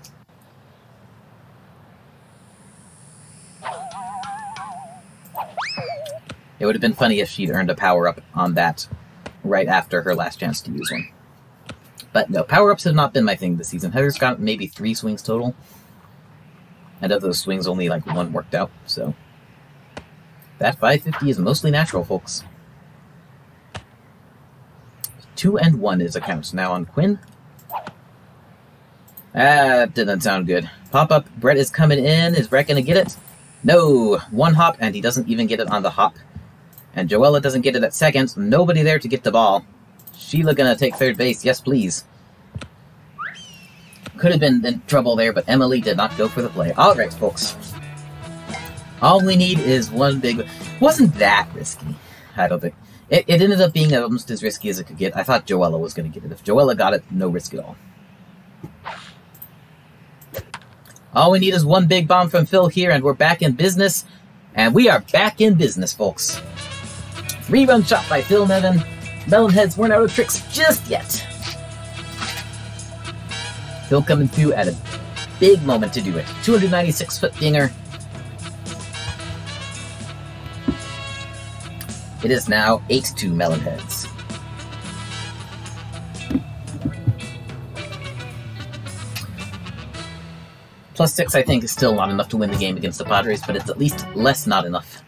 It would have been funny if she'd earned a power-up on that right after her last chance to use one. But no, power-ups have not been my thing this season. Heather's got maybe 3 swings total. And of those swings, only like 1 worked out, so that 550 is mostly natural, folks. 2-1 is a count now on Quinn. That didn't sound good. Pop-up, Brett is coming in. Is Brett going to get it? No! 1 hop, and he doesn't even get it on the hop. And Joella doesn't get it at second. Nobody there to get the ball. Sheila going to take third base. Yes, please. Could have been in trouble there, but Emily did not go for the play. Alright, folks. All we need is 1 big... Wasn't that risky, I don't think. It ended up being almost as risky as it could get. I thought Joella was going to get it. If Joella got it, no risk at all. All we need is one big bomb from Phil here, and we're back in business. And we are back in business, folks. 3-run shot by Phil Nevin. Melonheads weren't out of tricks just yet. Phil coming through at a big moment to do it. 296-foot dinger. It is now 8-2 Melonheads. +6, I think, is still not enough to win the game against the Padres, but it's at least less not enough.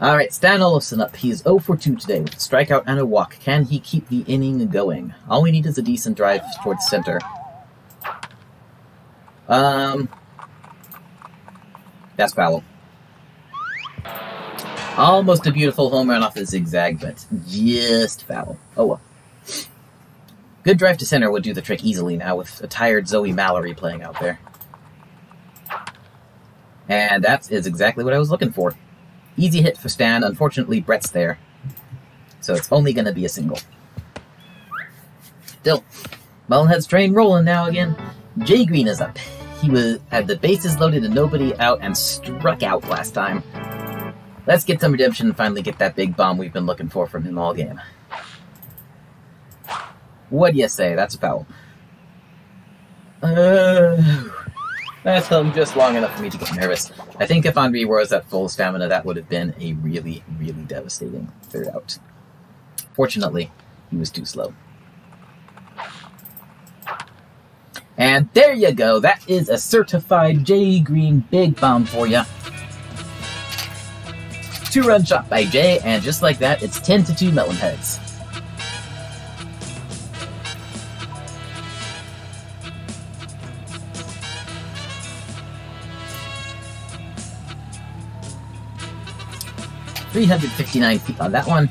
Alright, Stan Olofsson up. He is 0 for 2 today with a strikeout and a walk. Can he keep the inning going? All we need is a decent drive towards center. That's foul. Almost a beautiful home run off the zigzag, but just foul. Oh well. Good drive to center would do the trick easily now with a tired Zoe Mallory playing out there. And that is exactly what I was looking for. Easy hit for Stan. Unfortunately, Brett's there. So it's only going to be a single. Still, Melonhead's train rolling now again. Jay Green is up. He had the bases loaded and nobody out and struck out last time. Let's get some redemption and finally get that big bomb we've been looking for from him all game. What do you say? That's a foul. That's just long enough for me to get nervous. I think if Henri was at full stamina, that would have been a really, really devastating third out. Fortunately, he was too slow. And there you go. That is a certified Jay Green big bomb for you. 2-run shot by Jay, and just like that, it's 10-2 Melonheads. .359 feet on that one.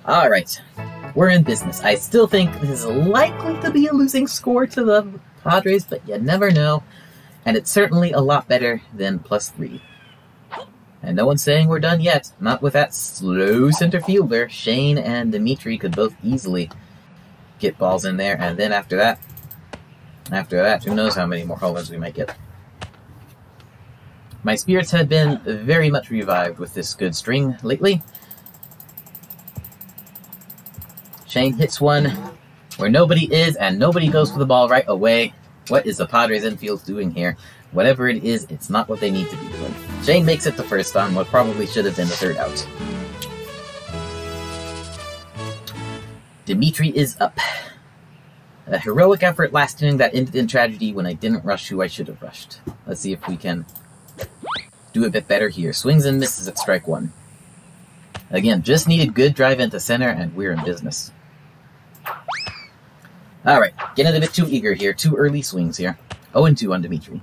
Alright, we're in business. I still think this is likely to be a losing score to the Padres, but you never know. And it's certainly a lot better than +3. And no one's saying we're done yet. Not with that slow center fielder. Shane and Dimitri could both easily get balls in there. And then after that, who knows how many more home runs we might get. My spirits had been very much revived with this good string lately. Shane hits one where nobody is, and nobody goes for the ball right away. What is the Padres infield doing here? Whatever it is, it's not what they need to be doing. Shane makes it the first on what probably should have been the third out. Dimitri is up. A heroic effort last inning that ended in tragedy when I didn't rush who I should have rushed. Let's see if we can do a bit better here. Swings and misses at strike one. Again, just needed good drive into center, and we're in business. Alright, getting a bit too eager here. 2 early swings here. 0-2 on Dimitri.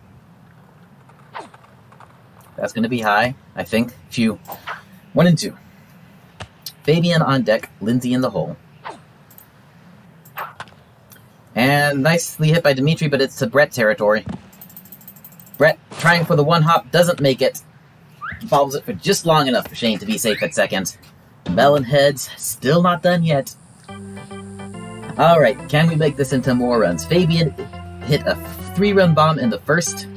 That's going to be high, I think. Phew. 1-2. Fabian on deck. Lindsay in the hole. And nicely hit by Dimitri, but it's to Brett territory. Brett trying for the one hop, doesn't make it. Follows it for just long enough for Shane to be safe at second. Melonheads still not done yet. Alright, can we make this into more runs? Fabian hit a 3-run bomb in the first.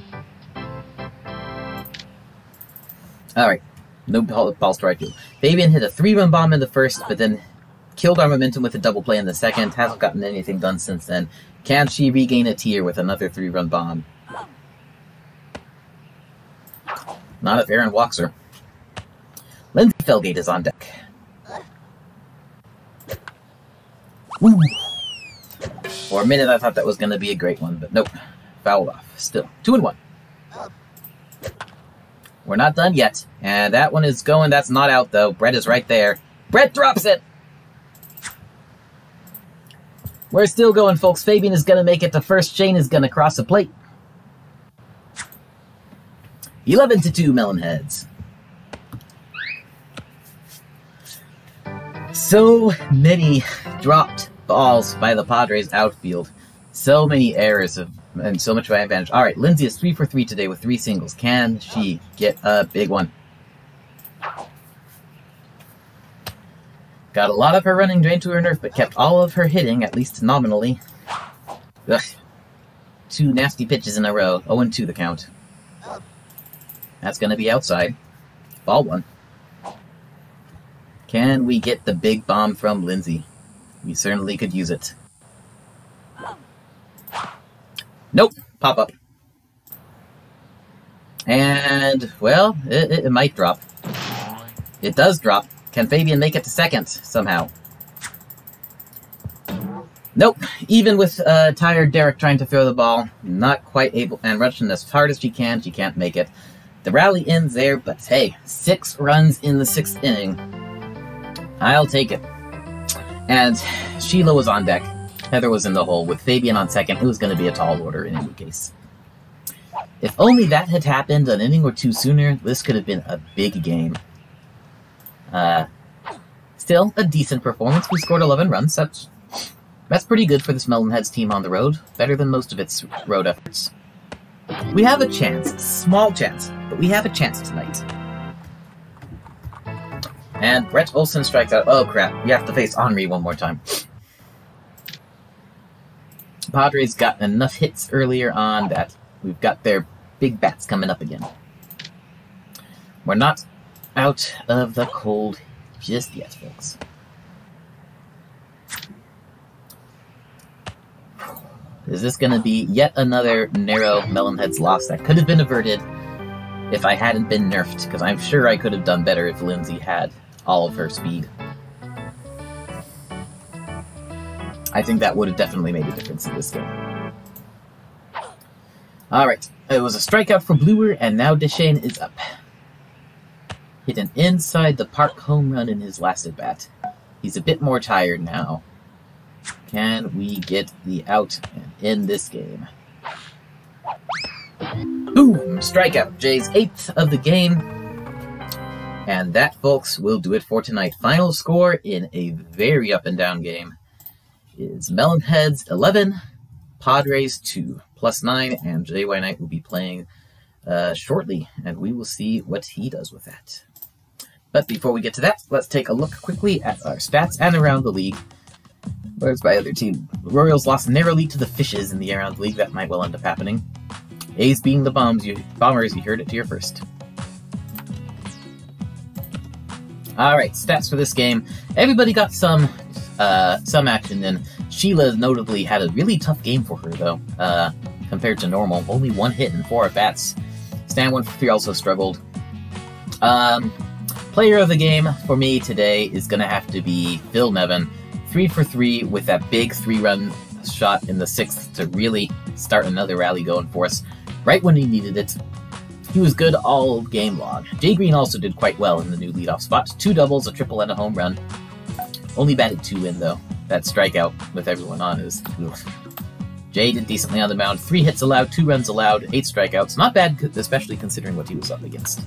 Alright, no ball strike two. Fabian hit a 3-run bomb in the first, but then killed our momentum with a double play in the second. Hasn't gotten anything done since then. Can she regain a tier with another 3-run bomb? Not if Aaron walks her. Lindsay Felgate is on deck. Woo! For a minute I thought that was going to be a great one, but nope. Fouled off. Still. 2-1. We're not done yet. And that one is going. That's not out, though. Brett is right there. Brett drops it! We're still going, folks. Fabian is going to make it to first. Shane is going to cross the plate. 11-2 Melonheads. So many dropped balls by the Padres outfield. So many errors and so much by advantage. Alright, Lindsay is 3 for 3 today with 3 singles. Can she get a big one? Got a lot of her running drained to her nerve, but kept all of her hitting, at least nominally. Ugh. 2 nasty pitches in a row. 0-2 the count. That's going to be outside. Ball 1. Can we get the big bomb from Lindsay? We certainly could use it. Nope. Pop up. And, well, it might drop. It does drop. Can Fabian make it to second somehow? Nope. Even with tired Derek trying to throw the ball, not quite able, and rushing as hard as she can't make it. The rally ends there, but hey, 6 runs in the 6th inning. I'll take it. And Sheila was on deck. Heather was in the hole. With Fabian on second, it was going to be a tall order in any case. If only that had happened an inning or 2 sooner, this could have been a big game. Still, a decent performance. We scored 11 runs. That's pretty good for this Melonheads team on the road. Better than most of its road efforts. We have a chance. Small chance. But we have a chance tonight. And Brett Olsen strikes out. Oh, crap. We have to face Henri one more time. Padres got enough hits earlier on that we've got their big bats coming up again. We're not out of the cold just yet, folks. Is this going to be yet another narrow Melonheads loss that could have been averted if I hadn't been nerfed? Because I'm sure I could have done better if Lindsay had all of her speed. I think that would have definitely made a difference in this game. Alright, it was a strikeout for Bluer, and now Deschênes is up. Hit an inside the park home run in his last at-bat. He's a bit more tired now. Can we get the out and end this game? Boom! Strikeout. Jay's 8th of the game. And that, folks, will do it for tonight. Final score in a very up-and-down game is Melonheads 11, Padres 2, +9, and JY Knight will be playing shortly, and we will see what he does with that. But before we get to that, let's take a look quickly at our stats and around the league. Where's my other team? The Royals lost narrowly to the Fishes in the around league. That might well end up happening. A's being the Bombers, you heard it here first. Alright, stats for this game. Everybody got some action in. Sheila notably had a really tough game for her, though, compared to normal. Only 1 hit and 4 at-bats. Stan 1-for-3 also struggled. Player of the game for me today is going to have to be Phil Nevin. 3-for-3 with that big 3-run shot in the 6th to really start another rally going for us. Right when he needed it. He was good all game long. Jay Green also did quite well in the new leadoff spot. 2 doubles, a triple, and a home run. Only batted 2 in, though. That strikeout with everyone on is... Ugh. Jay did decently on the mound. 3 hits allowed, 2 runs allowed, 8 strikeouts. Not bad, especially considering what he was up against.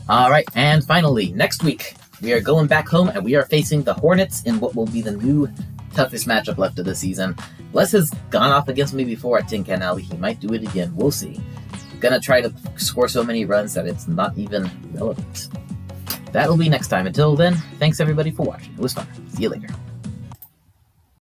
Alright, and finally, next week, we are going back home and we are facing the Hornets in what will be the new toughest matchup left of the season. Les has gone off against me before at Tin Can Alley. He might do it again. We'll see. Gonna try to score so many runs that it's not even relevant. That'll be next time. Until then, thanks everybody for watching. It was fun. See you later.